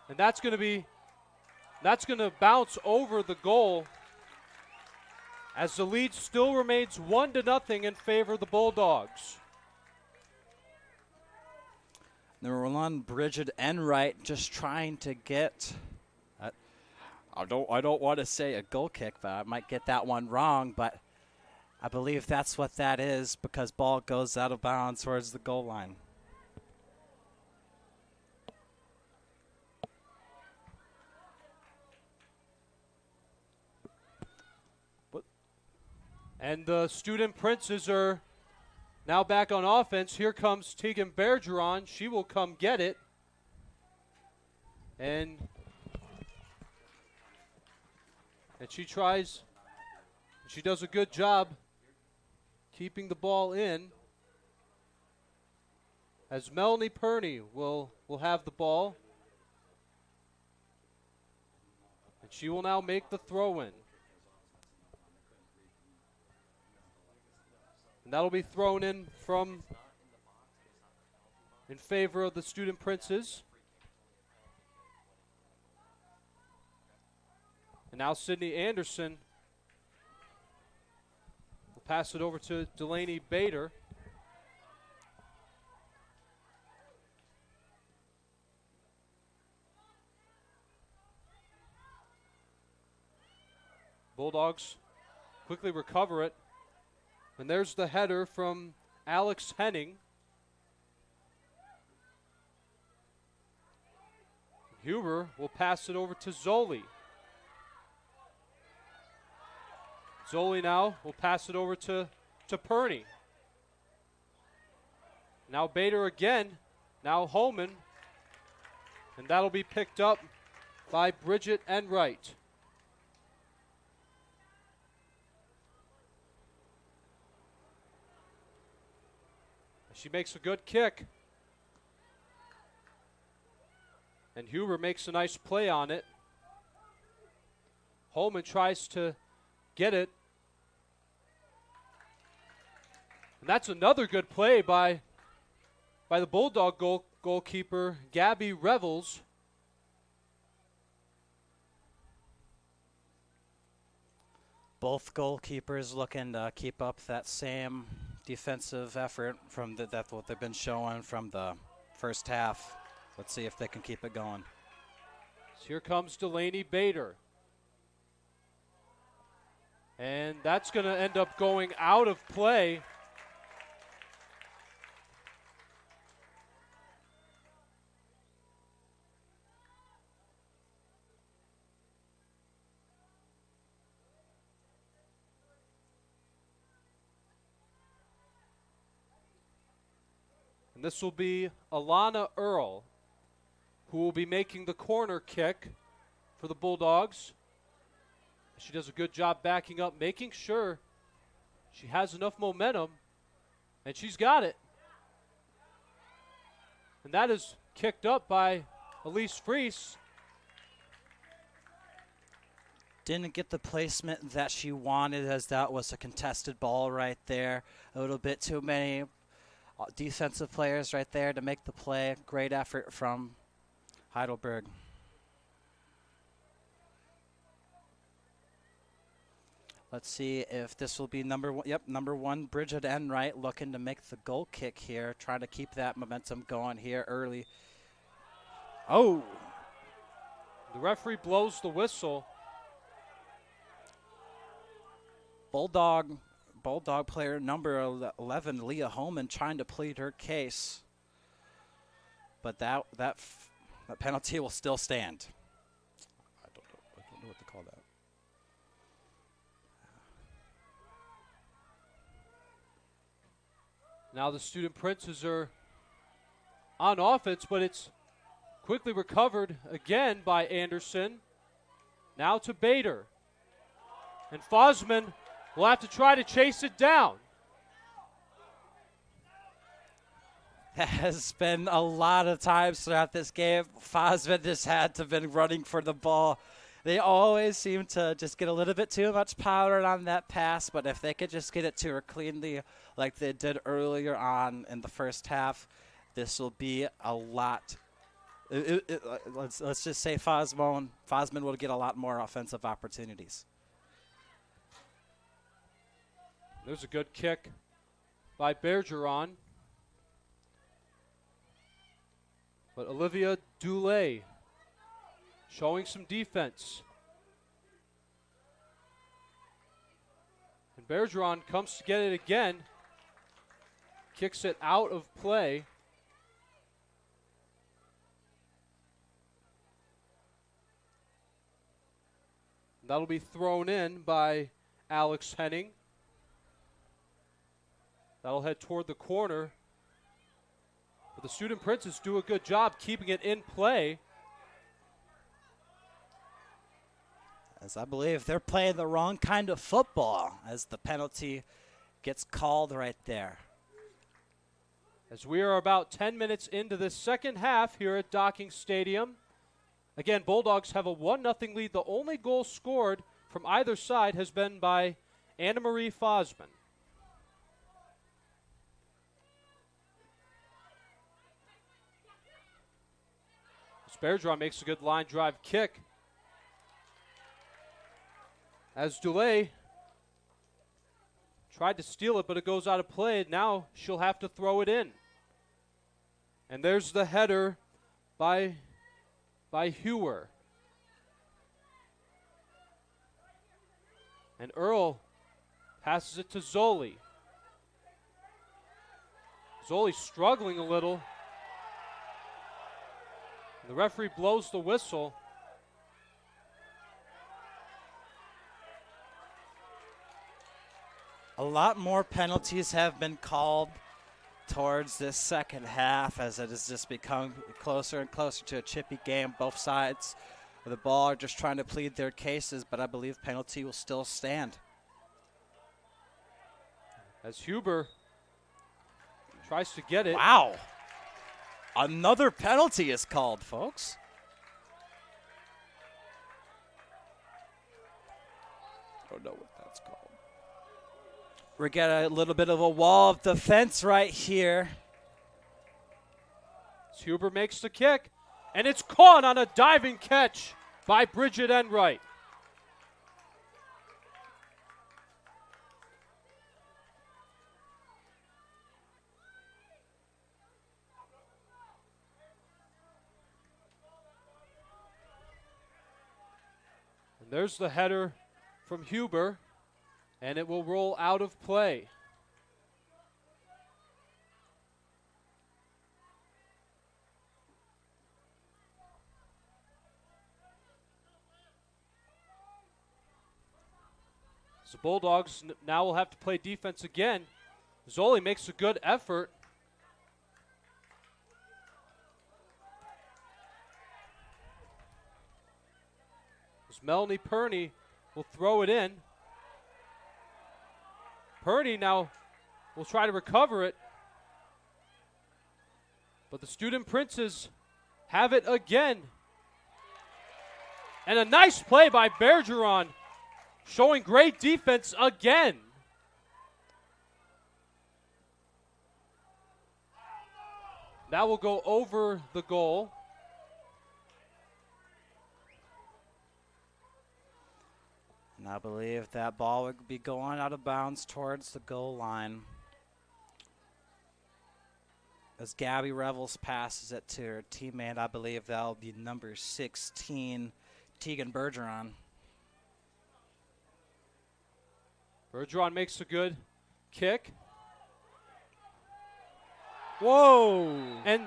and that's going to bounce over the goal, as the lead still remains 1-0 in favor of the Bulldogs.
Number 1, Bridget Enright, just trying to get, I don't want to say a goal kick, but I might get that one wrong, but I believe that's what that is, because ball goes out of bounds towards the goal line.
And the Student Princes are now back on offense. Here comes Tegan Bergeron. She will come get it. And she tries, she does a good job keeping the ball in. As Melanie Perney will have the ball. And she will now make the throw-in. And that'll be thrown in in favor of the Student Princes. And now Sydney Anderson will pass it over to Delaney Bader. Bulldogs quickly recover it. And there's the header from Alex Henning. Huber will pass it over to Zoli. Zoli now will pass it over to Perney. Now Bader again. Now Holman. And that'll be picked up by Bridget Enright. She makes a good kick. And Huber makes a nice play on it. Holman tries to get it. And that's another good play by the Bulldog goalkeeper, Gabby Revels.
Both goalkeepers looking to keep up that same defensive effort from that's what they've been showing from the first half. Let's see if they can keep it going.
So here comes Delaney Bader. And that's going to end up going out of play. This will be Alana Earl, who will be making the corner kick for the Bulldogs. She does a good job backing up, making sure she has enough momentum, and she's got it. And that is kicked up by Elise Fries.
Didn't get the placement that she wanted, as that was a contested ball right there. A little bit too many defensive players right there to make the play. Great effort from Heidelberg. Let's see if this will be number one. Yep, number one, Bridget Enright, looking to make the goal kick here, trying to keep that momentum going here early. Oh!
The referee blows the whistle.
Bulldog player number 11, Leah Holman, trying to plead her case. But that penalty will still stand. I don't know what to call that.
Now the Student Princes are on offense, but it's quickly recovered again by Anderson. Now to Bader. And Fosman will have to try to chase it down.
That has been a lot of times throughout this game. Fosman just had to have been running for the ball. They always seem to just get a little bit too much power on that pass, but if they could just get it to her cleanly like they did earlier on in the first half, this will be a lot. Let's just say Fosman will get a lot more offensive opportunities.
There's a good kick by Bergeron. But Olivia Dulé showing some defense. And Bergeron comes to get it again. Kicks it out of play. That'll be thrown in by Alex Henning. That'll head toward the corner. But the Student Princes do a good job keeping it in play.
As I believe they're playing the wrong kind of football as the penalty gets called right there.
As we are about 10 minutes into the second half here at Docking Stadium. Again, Bulldogs have a 1-0 lead. The only goal scored from either side has been by Anna Marie Fosman. Bergeron makes a good line drive kick. As Dulé tried to steal it, but it goes out of play. Now she'll have to throw it in. And there's the header by Hewer. And Earl passes it to Zoli. Zoli struggling a little. The referee blows the whistle.
A lot more penalties have been called towards this second half as it has just become closer and closer to a chippy game. Both sides of the ball are just trying to plead their cases, but I believe penalty will still stand.
As Huber tries to get it.
Wow. Another penalty is called, folks. I don't know what that's called. We got a little bit of a wall of defense right here.
Huber makes the kick, and it's caught on a diving catch by Bridget Enright. And there's the header from Huber, and it will roll out of play. So Bulldogs now will have to play defense again. Zoli makes a good effort. As Melanie Purney will throw it in. Purney now will try to recover it. But the Student Princes have it again. And a nice play by Bergeron, showing great defense again. That will go over the goal.
And I believe that ball would be going out of bounds towards the goal line. As Gabby Revels passes it to her teammate, I believe that'll be number 16, Tegan Bergeron.
Bergeron makes a good kick. Whoa! And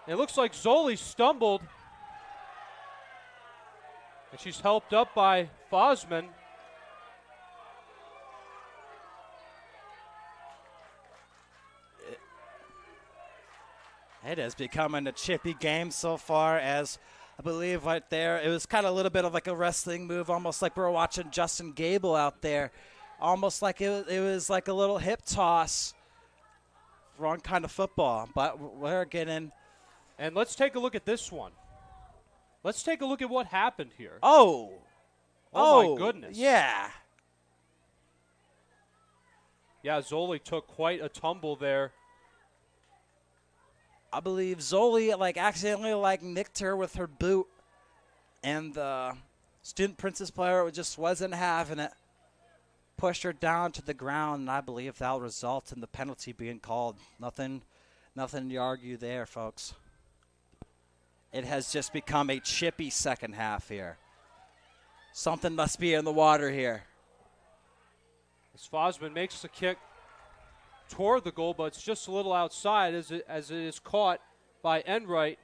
it looks like Zoli stumbled. And she's helped up by Fosman.
It is becoming a chippy game so far, as I believe right there, it was kind of a little bit of like a wrestling move, almost like we were watching Justin Gable out there. Almost like it was like a little hip toss. Wrong kind of football, but we're getting.
And let's take a look at this one. Let's take a look at what happened here.
Oh,
my goodness.
Yeah.
Yeah, Zoli took quite a tumble there.
I believe Zoli accidentally nicked her with her boot, and the Student Princess player just wasn't having it. Pushed her down to the ground, and I believe that'll result in the penalty being called. Nothing to argue there, folks. It has just become a chippy second half here. Something must be in the water here.
As Fosman makes the kick toward the goal, but it's just a little outside as it is caught by Enright.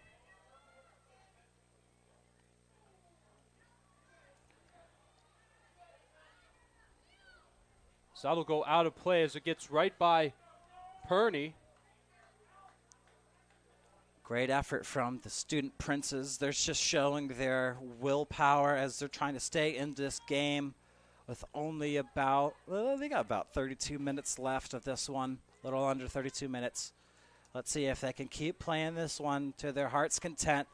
So that'll go out of play as it gets right by Purney.
Great effort from the Student Princes. They're just showing their willpower as they're trying to stay in this game with only they got about 32 minutes left of this one, a little under 32 minutes. Let's see if they can keep playing this one to their heart's content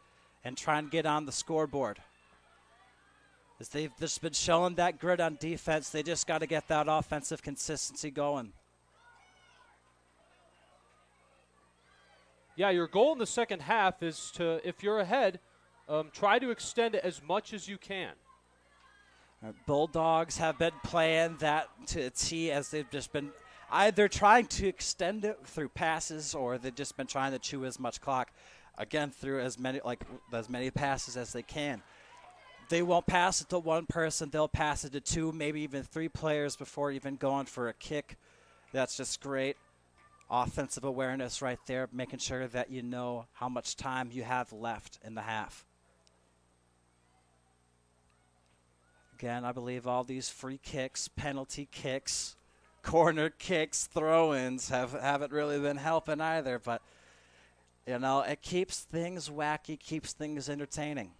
and try and get on the scoreboard. As they've just been showing that grit on defense, they just got to get that offensive consistency going.
Yeah, your goal in the second half is to, if you're ahead, try to extend it as much as you can.
Bulldogs have been playing that to a T, as they've just been either trying to extend it through passes, or they've just been trying to chew as much clock, again, through as many passes as they can. They won't pass it to one person. They'll pass it to two, maybe even three players before even going for a kick. That's just great offensive awareness right there, making sure that you know how much time you have left in the half. Again, I believe all these free kicks, penalty kicks, corner kicks, throw-ins haven't really been helping either. But, it keeps things wacky, keeps things entertaining.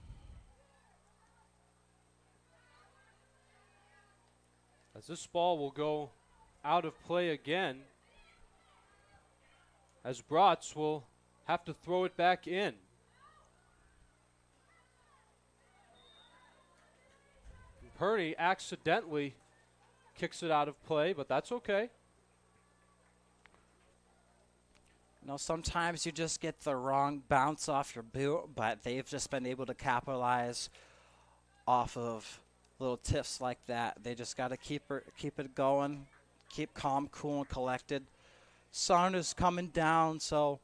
As this ball will go out of play again, as Bratz will have to throw it back in. And Purney accidentally kicks it out of play, but that's okay.
Sometimes you just get the wrong bounce off your boot, but they've just been able to capitalize off of little tiffs like that. They just got to keep it going, keep calm, cool, and collected. Sun is coming down, so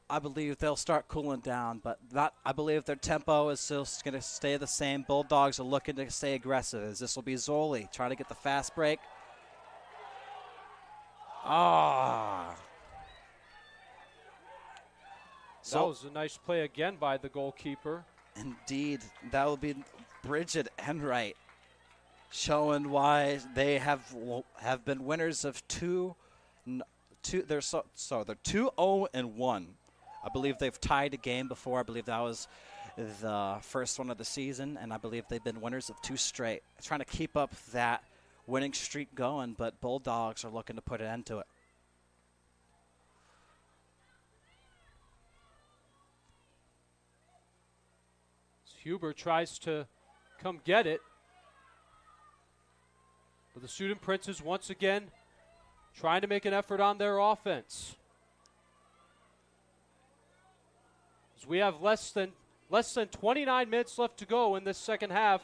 I believe they'll start cooling down, but I believe their tempo is still going to stay the same. Bulldogs are looking to stay aggressive, as this will be Zoli trying to get the fast break.
That was a nice play again by the goalkeeper.
Indeed, that will be Bridget Enright, showing why they have been winners of they're 2-0-1. I believe they've tied a game before. I believe that was the first one of the season, and I believe they've been winners of 2 straight. Trying to keep up that winning streak going, but Bulldogs are looking to put an end to it.
Huber tries to come get it. But the Student Princes once again trying to make an effort on their offense. As we have less than 29 minutes left to go in this second half.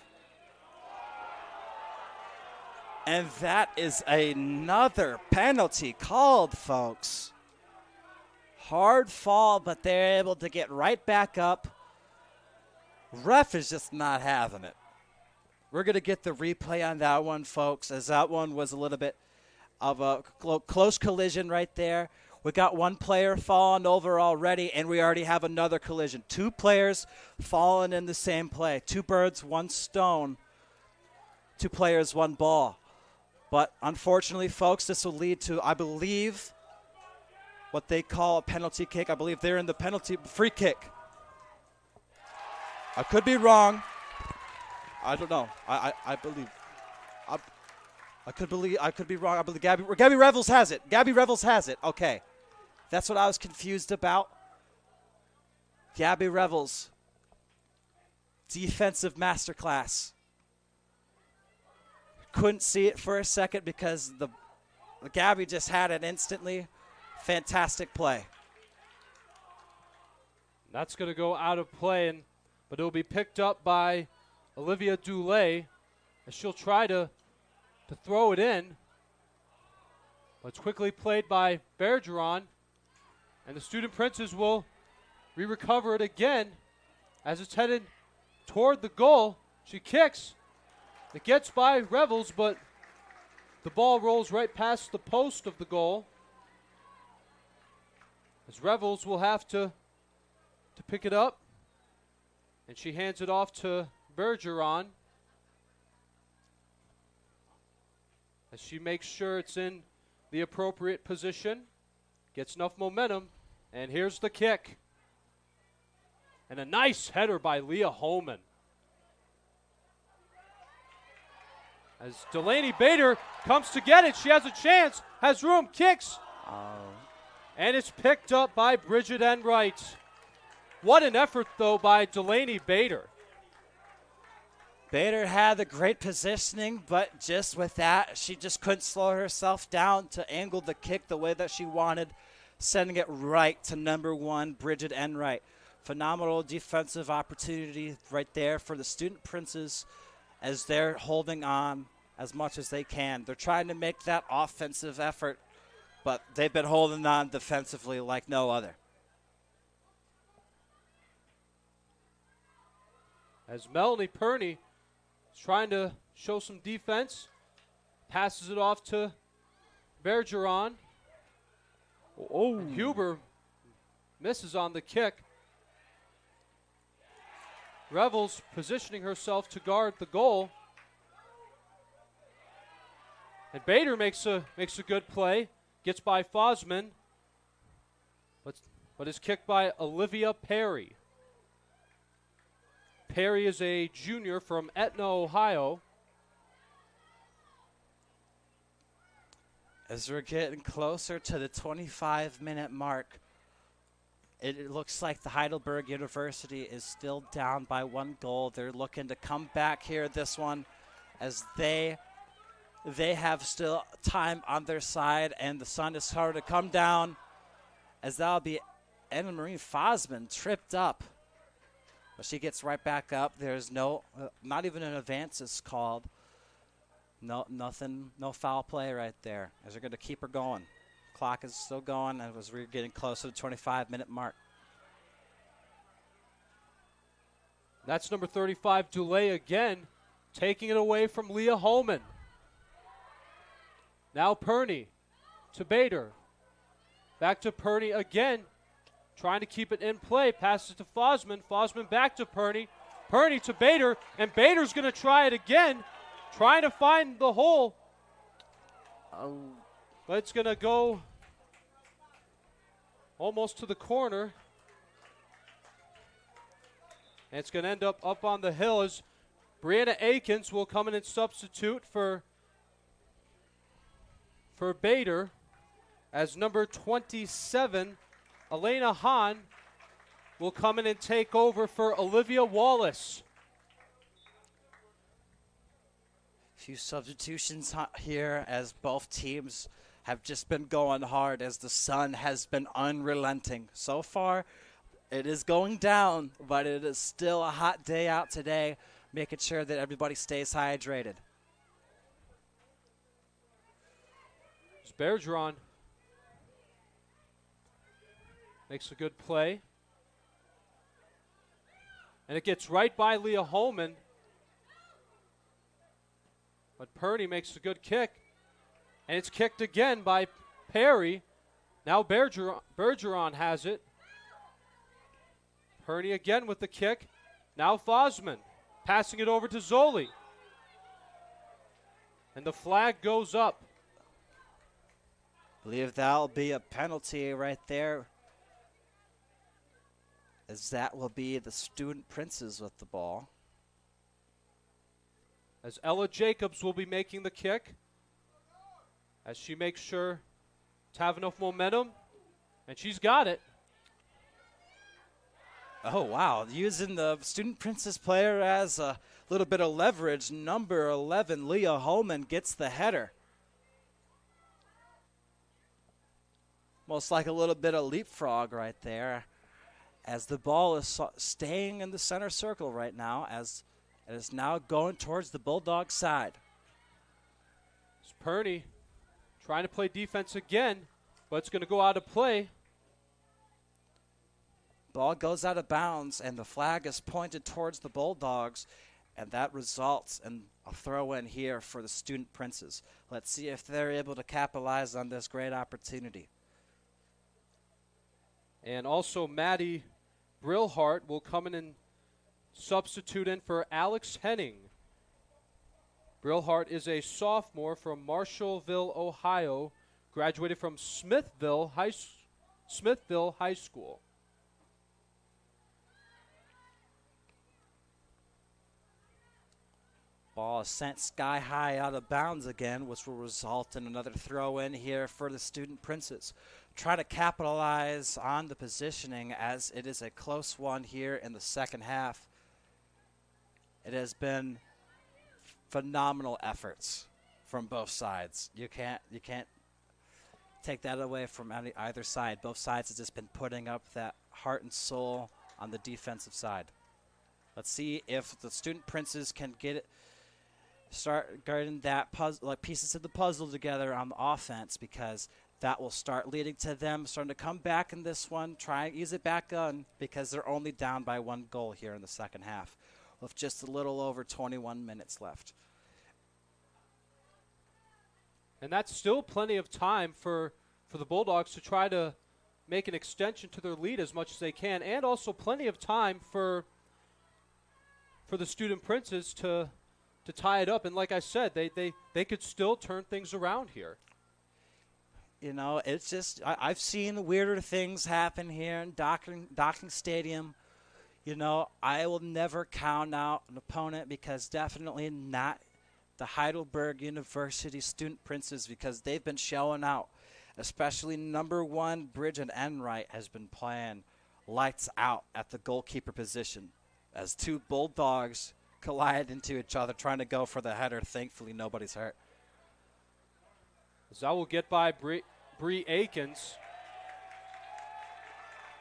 And that is another penalty called, folks. Hard fall, but they're able to get right back up. Ref is just not having it. We're going to get the replay on that one, folks, as that one was a little bit of a close collision right there. We got one player falling over already, and we already have another collision. 2 players falling in the same play. 2 birds, 1 stone. 2 players, 1 ball. But unfortunately, folks, this will lead to, I believe, what they call a penalty kick. I believe they're in the penalty free kick. I could be wrong. I don't know. I believe. I could be wrong. I believe Gabby Revels has it. Gabby Revels has it. Okay. That's what I was confused about. Gabby Revels. Defensive masterclass. Couldn't see it for a second because the Gabby just had it instantly. Fantastic play.
That's going to go out of play, but it'll be picked up by Olivia Dulé as she'll try to throw it in. But it's quickly played by Bergeron, and the Student Princes will recover it again as it's headed toward the goal. She kicks. It gets by Revels, but the ball rolls right past the post of the goal. As Revels will have to pick it up, and she hands it off to Bergeron as she makes sure it's in the appropriate position, gets enough momentum, and here's the kick. And a nice header by Leah Holman. As Delaney Bader comes to get it, she has a chance, has room, kicks. And it's picked up by Bridget Enright. What an effort, though, by Delaney Bader.
Bader had the great positioning, but just with that, she just couldn't slow herself down to angle the kick the way that she wanted, sending it right to number 1, Bridget Enright. Phenomenal defensive opportunity right there for the Student Princes as they're holding on as much as they can. They're trying to make that offensive effort, but they've been holding on defensively like no other.
As Melanie Perney is trying to show some defense, passes it off to Bergeron. And Huber misses on the kick. Revels positioning herself to guard the goal. And Bader makes a good play, gets by Fosman, but is kicked by Olivia Perry. Perry is a junior from Etna, Ohio.
As we're getting closer to the 25-minute mark, it looks like the Heidelberg University is still down by 1 goal. They're looking to come back here this one as they have still time on their side, and the sun is starting to come down as that'll be Anna Marie Fosman tripped up. But she gets right back up. There's no, not even an advance is called. No, nothing, no foul play right there. As they're going to keep her going. Clock is still going as we're getting close to the 25-minute mark.
That's number 35, Dulé again, taking it away from Leah Holman. Now Perney to Bader. Back to Perney again. Trying to keep it in play. Passes to Fosman. Fosman back to Perney. Perney to Bader. And Bader's going to try it again. Trying to find the hole. But it's going to go almost to the corner. And it's going to end up on the hill as Brianna Akins will come in and substitute for Bader, as number 27, Elena Hahn, will come in and take over for Olivia Wallace.
Few substitutions here as both teams have just been going hard as the sun has been unrelenting. So far, it is going down, but it is still a hot day out today, making sure that everybody stays hydrated.
Bergeron makes a good play. And it gets right by Leah Holman. But Purdy makes a good kick. And it's kicked again by Perry. Now Bergeron has it. Purdy again with the kick. Now Fosman passing it over to Zoli. And the flag goes up.
Believe that'll be a penalty right there, as that will be the Student Princes with the ball.
As Ella Jacobs will be making the kick, as she makes sure to have enough momentum, and she's got it.
Oh, wow. Using the Student Princess player as a little bit of leverage. Number 11, Leah Holman, gets the header. Most like a little bit of leapfrog right there, as the ball is staying in the center circle right now, as it is now going towards the Bulldog side.
It's Purdy trying to play defense again, but it's going to go out of play.
Ball goes out of bounds, and the flag is pointed towards the Bulldogs, and that results in a throw-in here for the Student Princes. Let's see if they're able to capitalize on this great opportunity.
And also Maddie Brillhart will come in and substitute in for Alex Henning. Brillhart is a sophomore from Marshallville, Ohio, graduated from Smithville High School.
Ball is sent sky high out of bounds again, which will result in another throw in here for the Student Princes. Try to capitalize on the positioning, as it is a close one here in the second half. It has been phenomenal efforts from both sides. You can't take that away from either side. Both sides have just been putting up that heart and soul on the defensive side. Let's see if the Student Princes can get it, start getting that puzzle, like pieces of the puzzle together on the offense, because that will start leading to them starting to come back in this one, try and ease it back on, because they're only down by 1 goal here in the second half with just a little over 21 minutes left.
And that's still plenty of time for the Bulldogs to try to make an extension to their lead as much as they can, and also plenty of time for the Student Princes to tie it up. And like I said, they could still turn things around here.
You know, it's just, I've seen weirder things happen here in Docking Stadium. You know, I will never count out an opponent, because definitely not the Heidelberg University Student Princes, because they've been showing out. Especially number 1, Bridget Enright, has been playing lights out at the goalkeeper position, as two Bulldogs collide into each other trying to go for the header. Thankfully, nobody's hurt.
That will get by Bree Akins.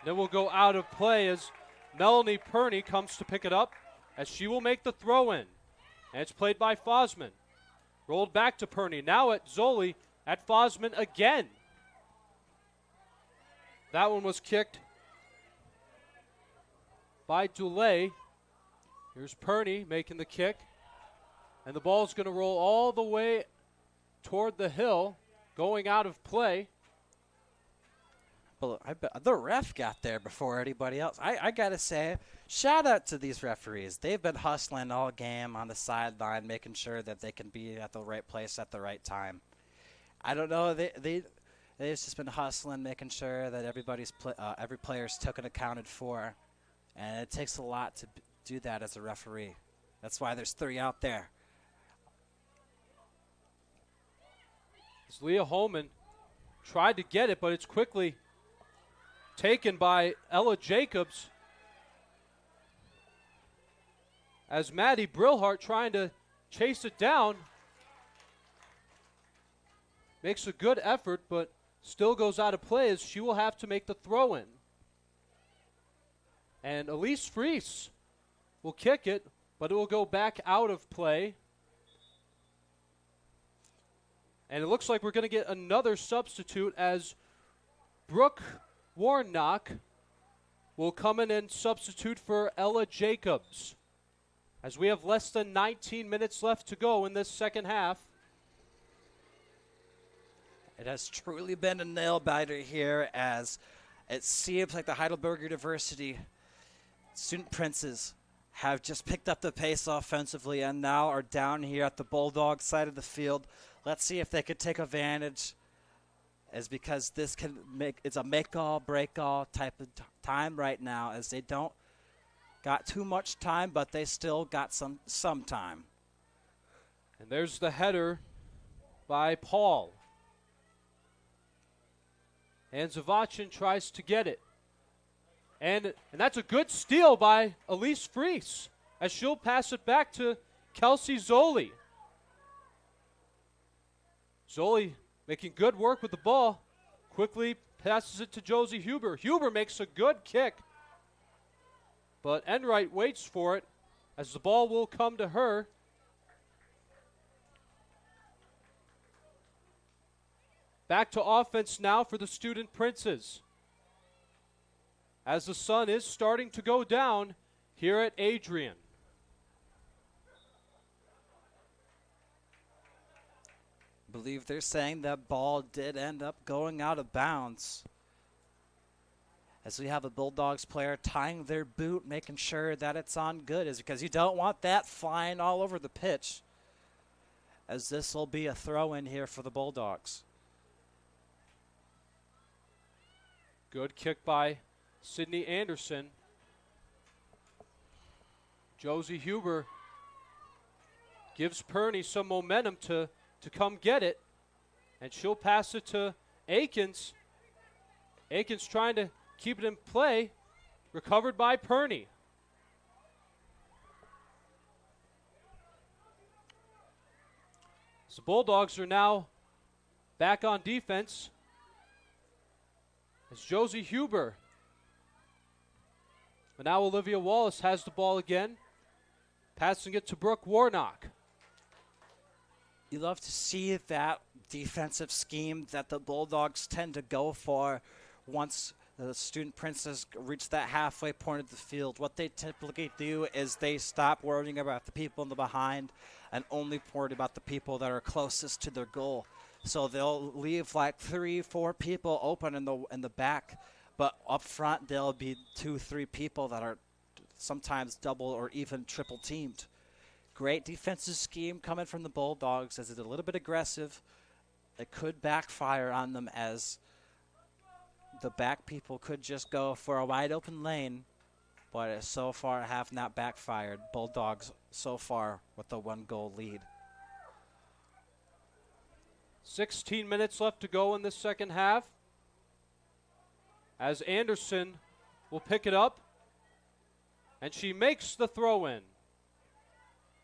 Then we'll go out of play as Melanie Purney comes to pick it up, as she will make the throw-in. And it's played by Fosman. Rolled back to Purney. Now at Zoli, at Fosman again. That one was kicked by Dulé. Here's Purney making the kick. And the ball's going to roll all the way toward the hill, going out of play.
Well, I bet the ref got there before anybody else. I got to say, shout out to these referees. They've been hustling all game on the sideline, making sure that they can be at the right place at the right time. I don't know. They've just been hustling, making sure that every player's taken accounted for. And it takes a lot do that as a referee. That's why there's 3 out there.
As Leah Holman tried to get it, but it's quickly taken by Ella Jacobs. As Maddie Brillhart trying to chase it down. Makes a good effort, but still goes out of play as she will have to make the throw in. And Elise Fries will kick it, but it will go back out of play. And it looks like we're going to get another substitute as Brooke Warnock will come in and substitute for Ella Jacobs. As we have less than 19 minutes left to go in this second half.
It has truly been a nail-biter here, as it seems like the Heidelberg University student princes have just picked up the pace offensively and now are down here at the Bulldogs side of the field. Let's see if they could take advantage, as because this can it's a make-all, break-all type of time right now, as they don't got too much time, but they still got some time.
And there's the header by Paul. And Zavachin tries to get it. And that's a good steal by Elise Fries, as she'll pass it back to Kelsey Zoli. Zoli making good work with the ball. Quickly passes it to Josie Huber. Huber makes a good kick. But Enright waits for it, as the ball will come to her. Back to offense now for the student princes, as the sun is starting to go down here at Adrian.
I believe they're saying that ball did end up going out of bounds, as we have a Bulldogs player tying their boot, making sure that it's on good, is because you don't want that flying all over the pitch, as this will be a throw-in here for the Bulldogs.
Good kick by Sydney Anderson. Josie Huber gives Perney some momentum to come get it, and she'll pass it to Akins. Akins trying to keep it in play, recovered by Perney. So the Bulldogs are now back on defense. As Josie Huber. But now Olivia Wallace has the ball again, passing it to Brooke Warnock.
You love to see that defensive scheme that the Bulldogs tend to go for once the student princes reach that halfway point of the field. What they typically do is they stop worrying about the people in the behind and only worry about the people that are closest to their goal. So they'll leave like 3-4 people open in the back, but up front there'll be 2-3 people that are sometimes double or even triple teamed. Great defensive scheme coming from the Bulldogs, as it's a little bit aggressive. It could backfire on them, as the back people could just go for a wide open lane, but so far have not backfired. Bulldogs so far with the 1-goal lead.
16 minutes left to go in the second half, as Anderson will pick it up, and she makes the throw in,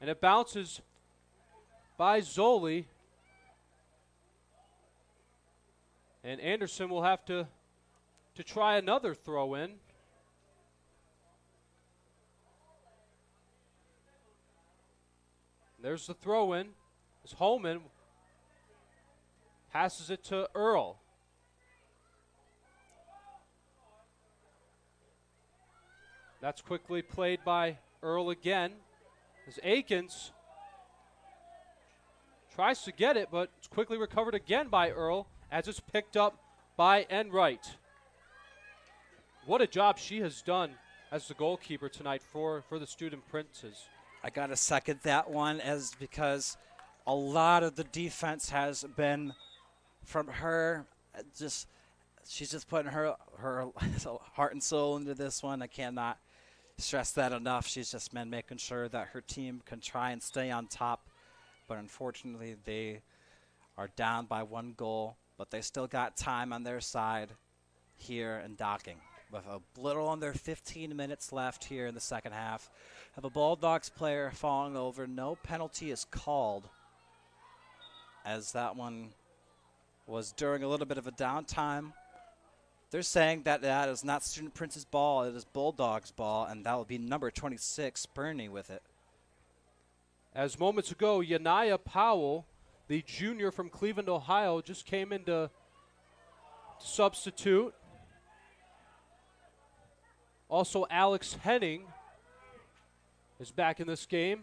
and it bounces by Zoli, and Anderson will have to try another throw in. There's the throw in as Holman passes it to Earl. That's quickly played by Earl again, as Akins tries to get it, but it's quickly recovered again by Earl, as it's picked up by Enright. What a job she has done as the goalkeeper tonight for the student princes.
I got to second that one, as because a lot of the defense has been from her. She's just putting her heart and soul into this one. I cannot stress that enough. She's just been making sure that her team can try and stay on top. But unfortunately, they are down by 1 goal. But they still got time on their side here in Docking. With a little under 15 minutes left here in the second half. Have a Bulldogs player falling over. No penalty is called, as that one was during a little bit of a downtime. They're saying that that is not Student Prince's ball, it is Bulldogs' ball, and that will be number 26, Bernie, with it.
As moments ago, Yanaya Powell, the junior from Cleveland, Ohio, just came in to substitute. Also, Alex Henning is back in this game.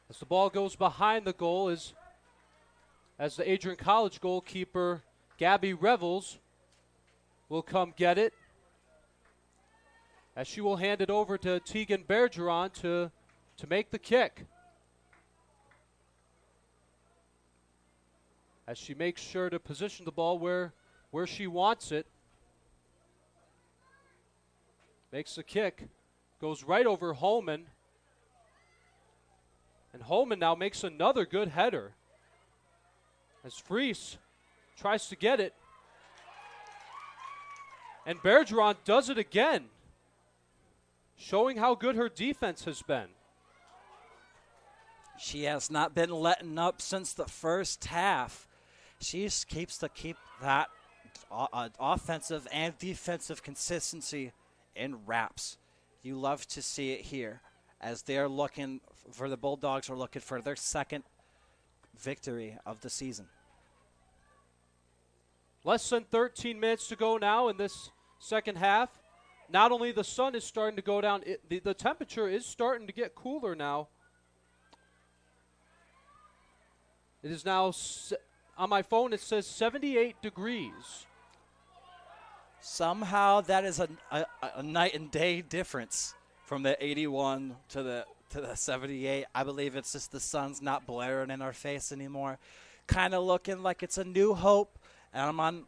As the ball goes behind the goal, as the Adrian College goalkeeper, Gabby Revels, will come get it. As she will hand it over to Tegan Bergeron to make the kick. As she makes sure to position the ball where she wants it. Makes the kick. Goes right over Holman. And Holman now makes another good header. As Fries tries to get it. And Bergeron does it again. Showing how good her defense has been.
She has not been letting up since the first half. She keeps that offensive and defensive consistency in wraps. You love to see it here, as they're looking for the Bulldogs are looking for their second victory of the season.
Less than 13 minutes to go now in this second half. Not only the sun is starting to go down, the temperature is starting to get cooler now. It is now, on my phone, it says 78 degrees.
Somehow that is a night and day difference from the 81 to the 78. I believe it's just the sun's not blaring in our face anymore. Kind of looking like it's a new hope. And I'm on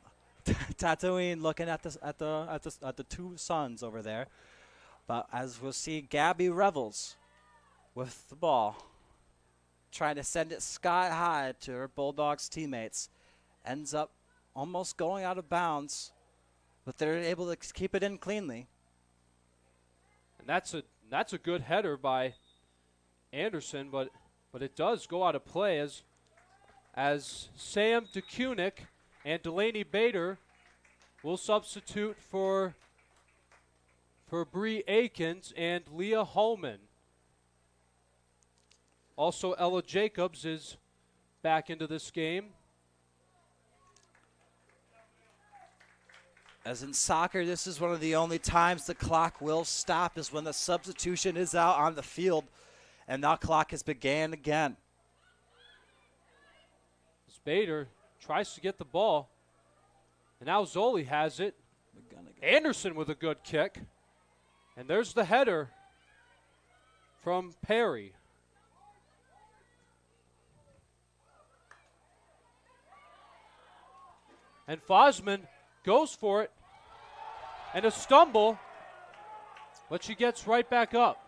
Tatooine looking at the two suns over there. But as we'll see, Gabby Revels with the ball, trying to send it sky high to her Bulldogs teammates, ends up almost going out of bounds, but they're able to keep it in cleanly.
And that's a good header by Anderson, but it does go out of play as Sam DeKunick and Delaney Bader will substitute for Bree Akins and Leah Holman. Also, Ella Jacobs is back into this game.
As in soccer, this is one of the only times the clock will stop is when the substitution is out on the field, and that clock has began again.
As Bader tries to get the ball, and now Zoli has it. Anderson with a good kick, and there's the header from Perry. And Fosman goes for it, and a stumble, but she gets right back up.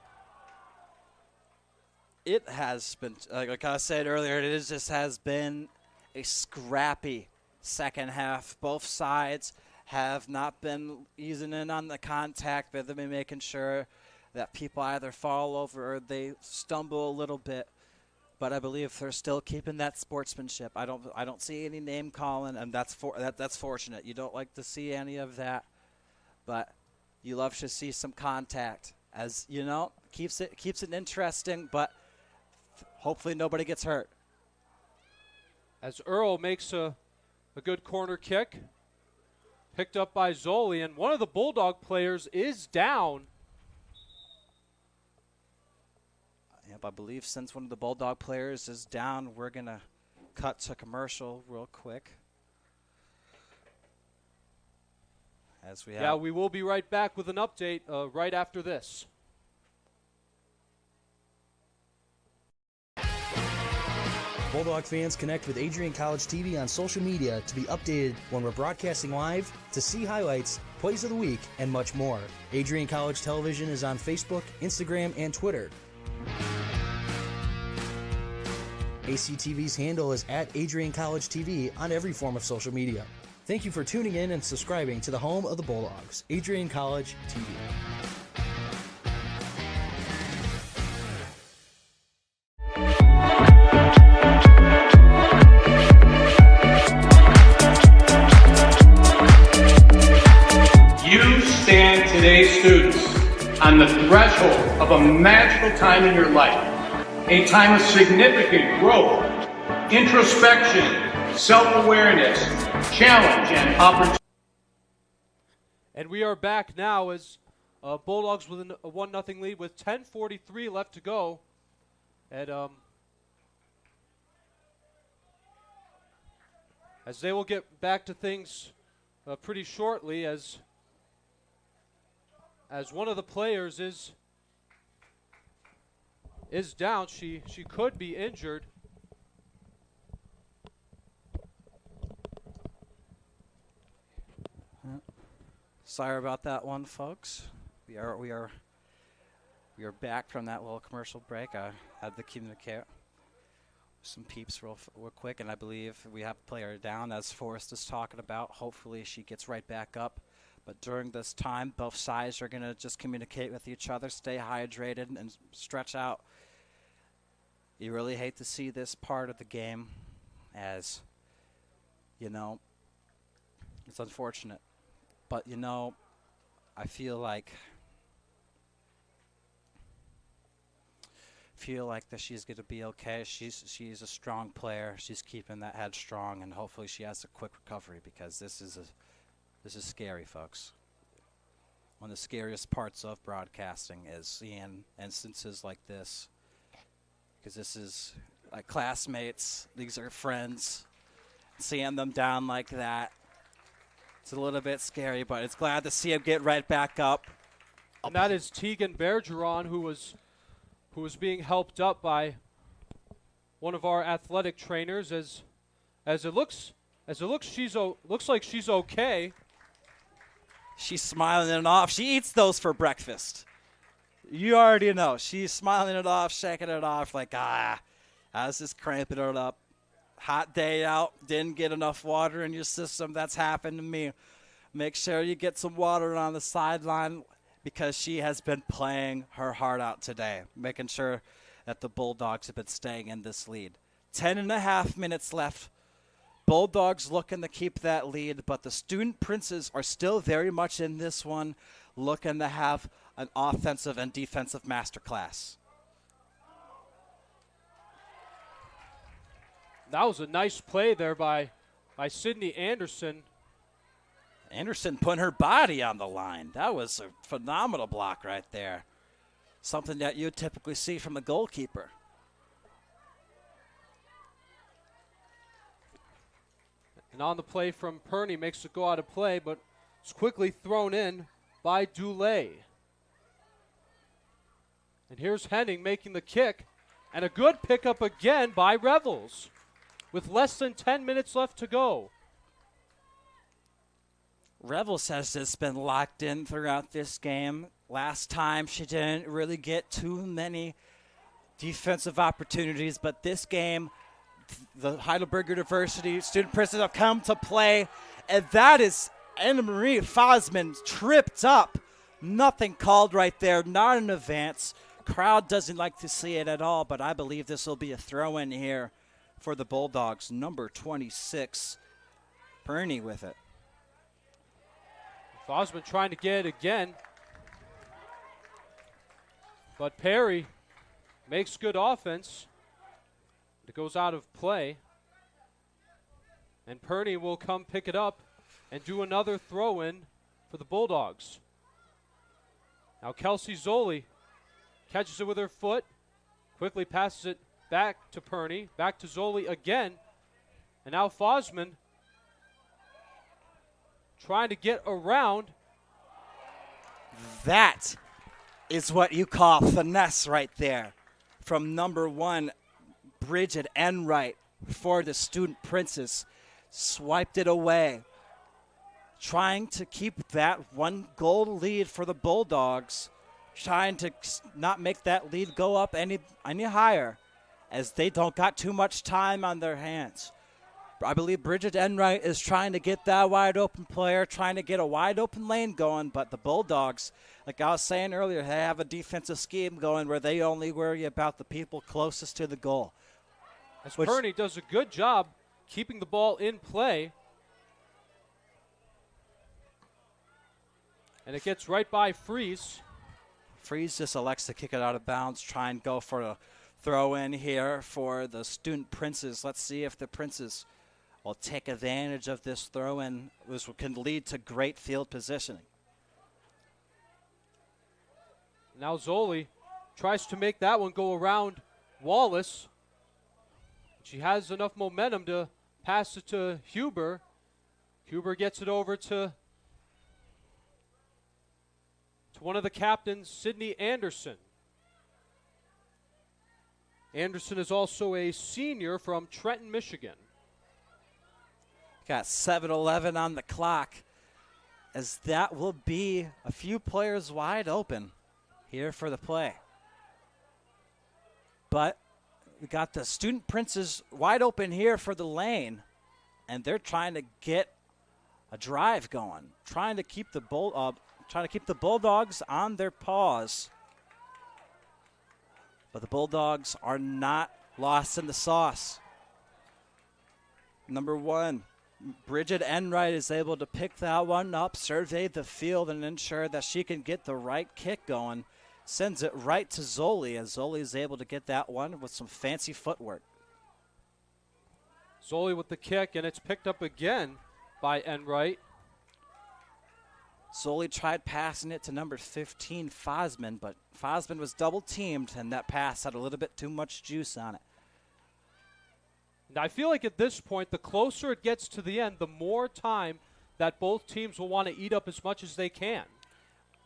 It has been, like I said earlier, just has been a scrappy second half. Both sides have not been easing in on the contact, but they've been making sure that people either fall over or they stumble a little bit. But I believe they're still keeping that sportsmanship. I don't see any name calling, and that's fortunate. You don't like to see any of that, but you love to see some contact. As you know, keeps it interesting. But hopefully nobody gets hurt.
As Earl makes a good corner kick, picked up by Zoli, and one of the Bulldog players is down.
Yep, I believe since one of the Bulldog players is down, we're going to cut to commercial real quick. As we have.
Yeah, we will be right back with an update right after this.
Bulldog fans, connect with Adrian College TV on social media to be updated when we're broadcasting live, to see highlights, plays of the week, and much more. Adrian College Television is on Facebook, Instagram, and Twitter. ACTV's handle is at Adrian College TV on every form of social media. Thank you for tuning in and subscribing to the home of the Bulldogs, Adrian College TV.
You stand today, students, on the threshold of a magical time in your life, a time of significant growth, introspection, self-awareness, challenge, and opportunity.
And we are back now as Bulldogs with a 1-0 lead with 10:43 left to go. And as they will get back to things pretty shortly, as one of the players is down. She could be injured.
Sorry about that one, folks. We are back from that little commercial break. I had to communicate with some peeps real quick, and I believe we have a player down, as Forrest is talking about. Hopefully she gets right back up. But during this time, both sides are going to just communicate with each other, stay hydrated, and stretch out. You really hate to see this part of the game, as, you know, it's unfortunate. But, you know, I feel like that she's going to be okay. She's a strong player. She's keeping that head strong, and hopefully she has a quick recovery, because this is scary, folks. One of the scariest parts of broadcasting is seeing instances like this, because this is like classmates. These are friends. Seeing them down like that, it's a little bit scary, but it's glad to see him get right back up.
And that is Tegan Bergeron, who was being helped up by one of our athletic trainers. As it looks looks like she's okay.
She's smiling it off. She eats those for breakfast. You already know. She's smiling it off, shaking it off, like, I was just cramping it up. Hot day out, didn't get enough water in your system. That's happened to me. Make sure you get some water on the sideline, because she has been playing her heart out today, making sure that the Bulldogs have been staying in this lead. 10.5 minutes left. Bulldogs looking to keep that lead, but the Student Princes are still very much in this one, looking to have an offensive and defensive masterclass.
That was a nice play there by Sydney Anderson.
Anderson putting her body on the line. That was a phenomenal block right there. Something that you typically see from a goalkeeper.
And on the play from Perney, makes it go out of play, but it's quickly thrown in by Dulé. And here's Henning making the kick, and a good pickup again by Revels with less than 10 minutes left to go.
Revels has just been locked in throughout this game. Last time she didn't really get too many defensive opportunities, but this game, the Heidelberg University Student Princes have come to play, and that is Anna Marie Fosman tripped up. Nothing called right there, not an advance. Crowd doesn't like to see it at all, but I believe this will be a throw-in here for the Bulldogs. Number 26, Perney with it.
Fosman trying to get it again, but Perry makes good offense. It goes out of play, and Perney will come pick it up and do another throw-in for the Bulldogs. Now Kelsey Zoli catches it with her foot, quickly passes it back to Perney, back to Zoli again, and now Fosman trying to get around.
That is what you call finesse right there from number 1, Bridget Enright for the Student Princes. Swiped it away. trying to keep that 1-goal lead for the Bulldogs, trying to not make that lead go up any higher, as they don't got too much time on their hands. I believe Bridget Enright is trying to get that wide open player, trying to get a wide open lane going, but the Bulldogs, like I was saying earlier, they have a defensive scheme going where they only worry about the people closest to the goal.
As Kearney does a good job keeping the ball in play. And it gets right by Freeze.
Freeze just elects to kick it out of bounds, try and go for a throw in here for the Student Princes. Let's see if the Princes will take advantage of this throw in, which can lead to great field positioning.
Now Zoli tries to make that one go around Wallace. She has enough momentum to pass it to Huber. Huber gets it over to one of the captains, Sydney Anderson. Anderson is also a senior from Trenton, Michigan.
Got 7:11 on the clock, as that will be a few players wide open here for the play. But we got the Student Princes wide open here for the lane, and they're trying to get a drive going, trying to keep the Bulldogs on their paws. But the Bulldogs are not lost in the sauce. Number 1, Bridget Enright is able to pick that one up, survey the field, and ensure that she can get the right kick going. Sends it right to Zoli, as Zoli is able to get that one with some fancy footwork.
Zoli with the kick, and it's picked up again by Enright.
Zoli tried passing it to number 15, Fosman, but Fosman was double-teamed, and that pass had a little bit too much juice on it.
And I feel like at this point, the closer it gets to the end, the more time that both teams will want to eat up as much as they can.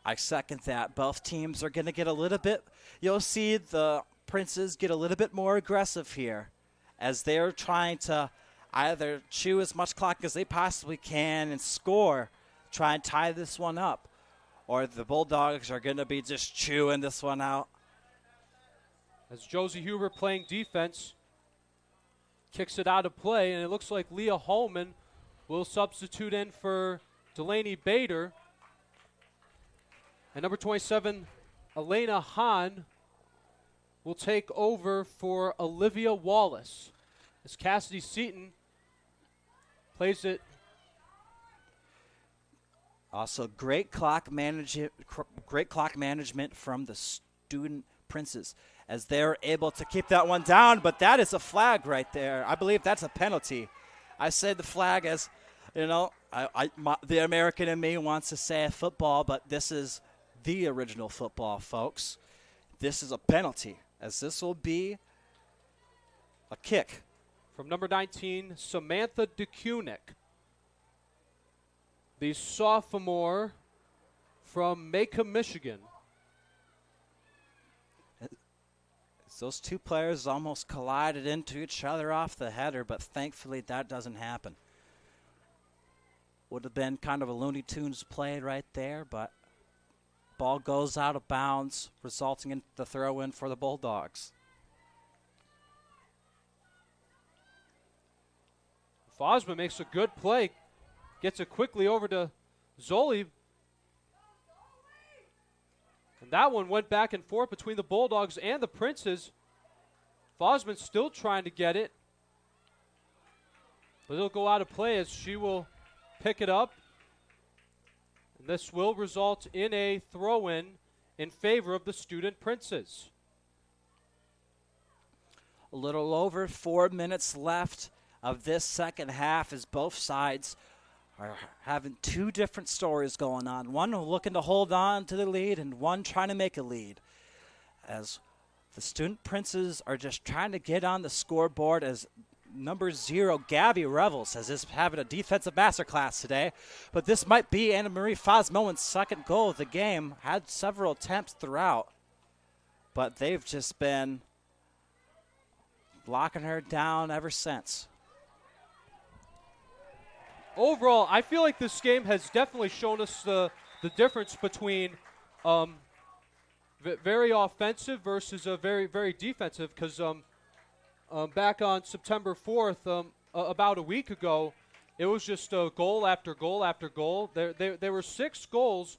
I second that. Both teams are going to get a little bit, you'll see the Princes get a little bit more aggressive here, as they're trying to either chew as much clock as they possibly can and score, try and tie this one up, or the Bulldogs are going to be just chewing this one out.
As Josie Huber playing defense, kicks it out of play, and it looks like Leah Holman will substitute in for Delaney Bader. And number 27, Elena Hahn, will take over for Olivia Wallace, as Cassidy Seaton plays it.
Also, great clock management from the Student Princes, as they're able to keep that one down. But that is a flag right there. I believe that's a penalty. I said the flag as, you know, the American in me wants to say football, but this is the original football, folks. This is a penalty, as this will be a kick.
From number 19, Samantha DeCunick, the sophomore from Macomb, Michigan.
Those two players almost collided into each other off the header, but thankfully that doesn't happen. Would have been kind of a Looney Tunes play right there, but ball goes out of bounds, resulting in the throw-in for the Bulldogs.
Fosman makes a good play, gets it quickly over to Zoli. And that one went back and forth between the Bulldogs and the Princes. Fosman still trying to get it, but it'll go out of play as she will pick it up. And this will result in a throw-in in favor of the Student Princes.
A little over 4 minutes left of this second half, as both sides are having two different stories going on. One looking to hold on to the lead, and one trying to make a lead. As the Student Princes are just trying to get on the scoreboard, as number 0, Gabby Revels, is having a defensive masterclass today. But this might be Anna Marie Fosmoen's second goal of the game. Had several attempts throughout, but they've just been locking her down ever since.
overall, I feel like this game has definitely shown us the difference between very offensive versus a very, very defensive. Because back on September 4th, about a week ago, it was just goal after goal after goal. There were 6 goals,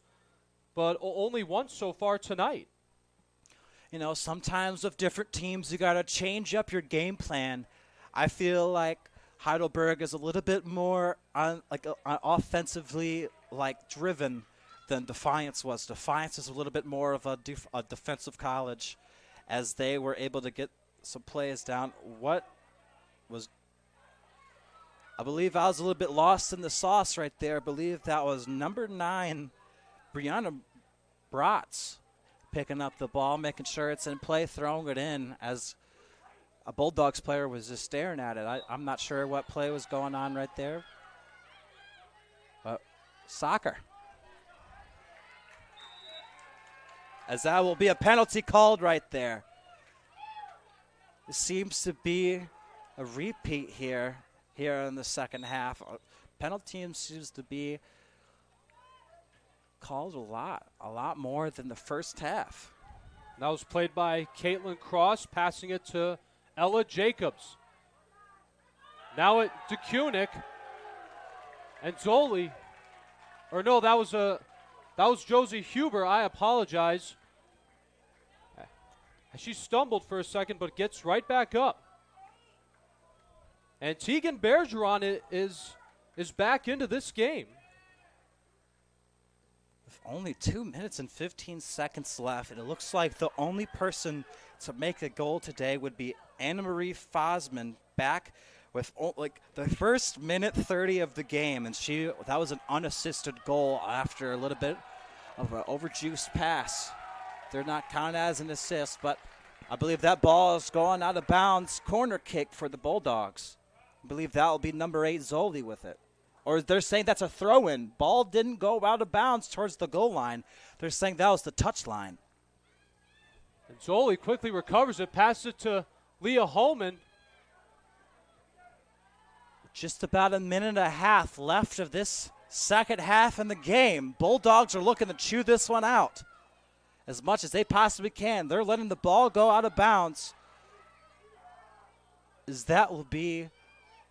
but only one so far tonight.
You know, sometimes with different teams, you got to change up your game plan. I feel like Heidelberg is a little bit more offensively driven than Defiance was. Defiance is a little bit more of a defensive college, as they were able to get some plays down. I believe I was a little bit lost in the sauce right there. I believe that was number 9, Brianna Bratz, picking up the ball, making sure it's in play, throwing it in, as a Bulldogs player was just staring at it. I'm not sure what play was going on right there. But soccer. As that will be a penalty called right there. It seems to be a repeat here in the second half. Penalty seems to be called a lot more than the first half.
That was played by Caitlin Cross, passing it to Ella Jacobs. Now it to Kunick and Zoli. Or no, that was Josie Huber. I apologize. She stumbled for a second, but gets right back up. And Tegan Bergeron is back into this game.
With only 2 minutes and 15 seconds left, and it looks like the only person to make a goal today would be Anna Marie Fosman, back with the first minute 30 of the game, and that was an unassisted goal after a little bit of an overjuiced pass. They're not counted as an assist, but I believe that ball is going out of bounds. Corner kick for the Bulldogs. I believe that will be number 8, Zoli, with it. Or they're saying that's a throw-in. Ball didn't go out of bounds towards the goal line. They're saying that was the touch line.
And Zoli quickly recovers it, passes it to Leah Holman.
Just about a minute and a half left of this second half in the game. Bulldogs are looking to chew this one out as much as they possibly can. They're letting the ball go out of bounds. That will be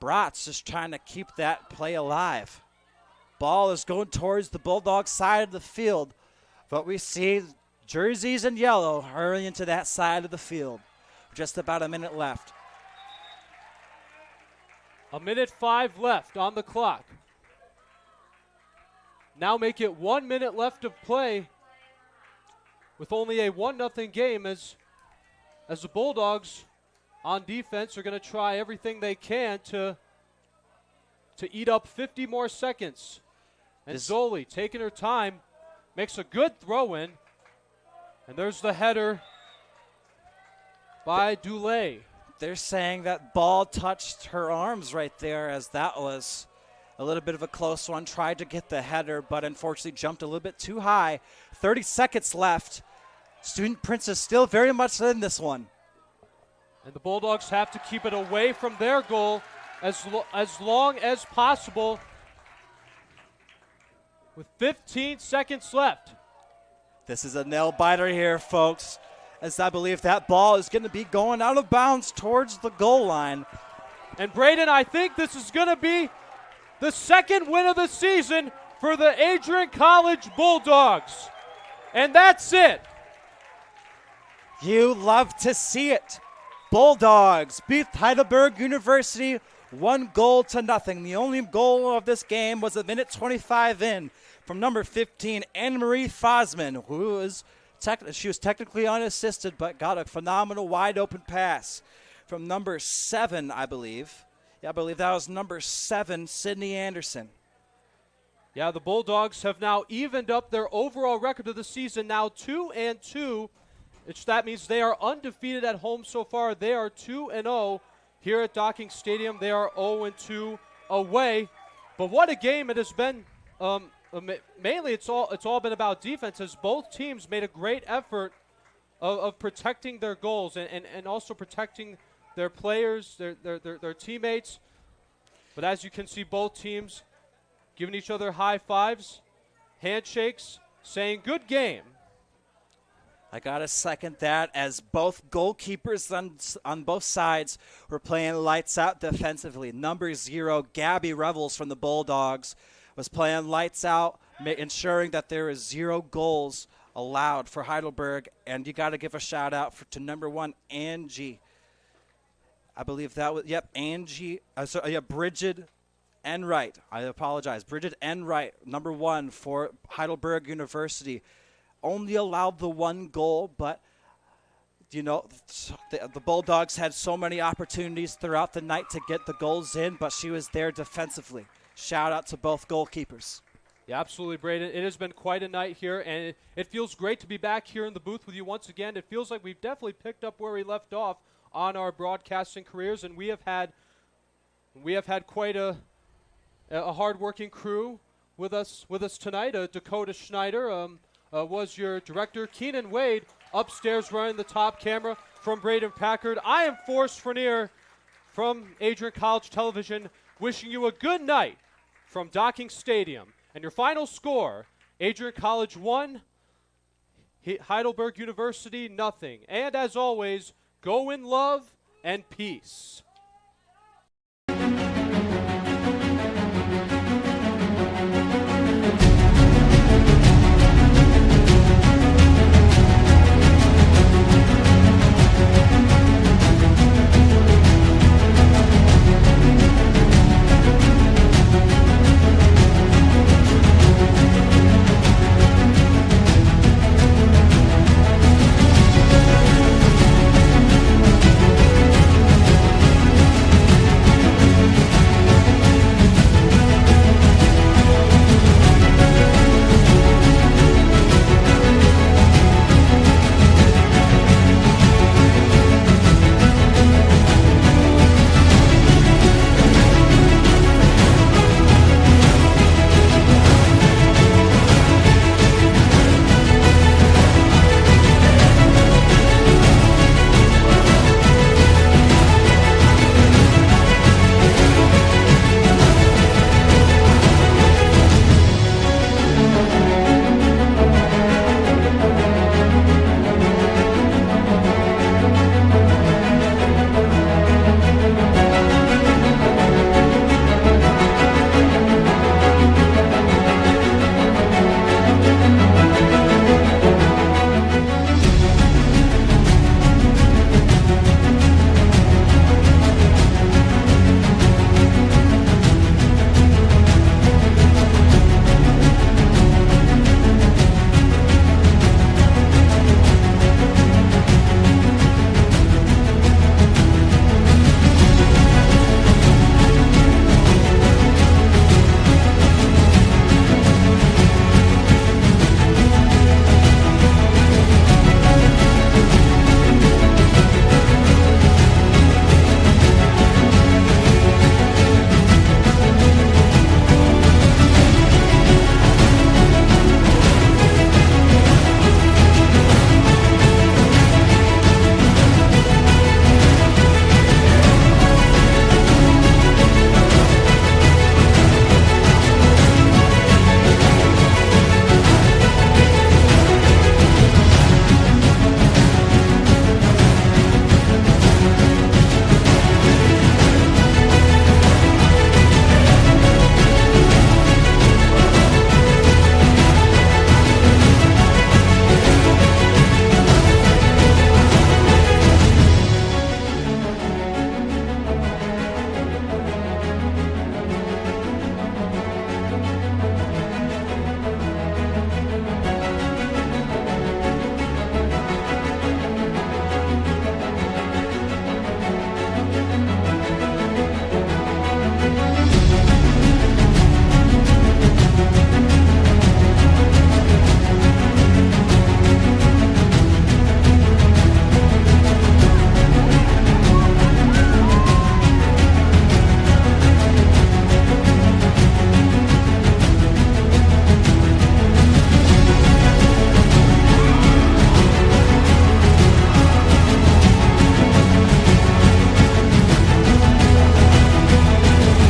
Bratz just trying to keep that play alive. Ball is going towards the Bulldogs side of the field, but we see jerseys in yellow hurrying to that side of the field. Just about a minute left.
A minute 5 left on the clock. Now make it 1 minute left of play with only a 1-0 game as the Bulldogs on defense are going to try everything they can to eat up 50 more seconds. And Zoli, taking her time, makes a good throw in. And there's the header by Dulé.
They're saying that ball touched her arms right there, as that was a little bit of a close one. Tried to get the header, but unfortunately jumped a little bit too high. 30 seconds left. Student Princess still very much in this one.
And the Bulldogs have to keep it away from their goal as long as possible with 15 seconds left.
This is a nail-biter here, folks, as I believe that ball is going to be going out of bounds towards the goal line.
And Braden, I think this is going to be the second win of the season for the Adrian College Bulldogs. And that's it.
You love to see it. Bulldogs beat Heidelberg University 1-0. The only goal of this game was a minute 25 in from number 15, Anne-Marie Fosman, she was technically unassisted, but got a phenomenal wide-open pass from number 7, I believe. Yeah, I believe that was number 7, Sydney Anderson.
Yeah, the Bulldogs have now evened up their overall record of the season, now 2-2. That means they are undefeated at home so far. They are 2-0 here at Docking Stadium. They are 0-2 away. But what a game it has been. Mainly, it's all been about defense, as both teams made a great effort of protecting their goals and also protecting their players, their teammates. But as you can see, both teams giving each other high fives, handshakes, saying good game.
I got to second that, as both goalkeepers on both sides were playing lights out defensively. Number 0, Gabby Revels from the Bulldogs, was playing lights out, ensuring that there is 0 goals allowed for Heidelberg. And you got to give a shout out to number 1, Angie. I believe that was, Angie, Bridget Enright. I apologize. Bridget Enright, number 1 for Heidelberg University. Only allowed the 1 goal, but, you know, the Bulldogs had so many opportunities throughout the night to get the goals in, but she was there defensively. Shout out to both goalkeepers.
Yeah, absolutely, Braden. It has been quite a night here, and it feels great to be back here in the booth with you once again. It feels like we've definitely picked up where we left off on our broadcasting careers, and we have had quite a hard-working crew with us tonight. Dakota Schneider was your director. Keenan Wade upstairs running the top camera from Braden Packard. I am Forrest Frenier from Adrian College Television, wishing you a good night from Docking Stadium. And your final score, Adrian College 1, Heidelberg University 0. And as always, go in love and peace.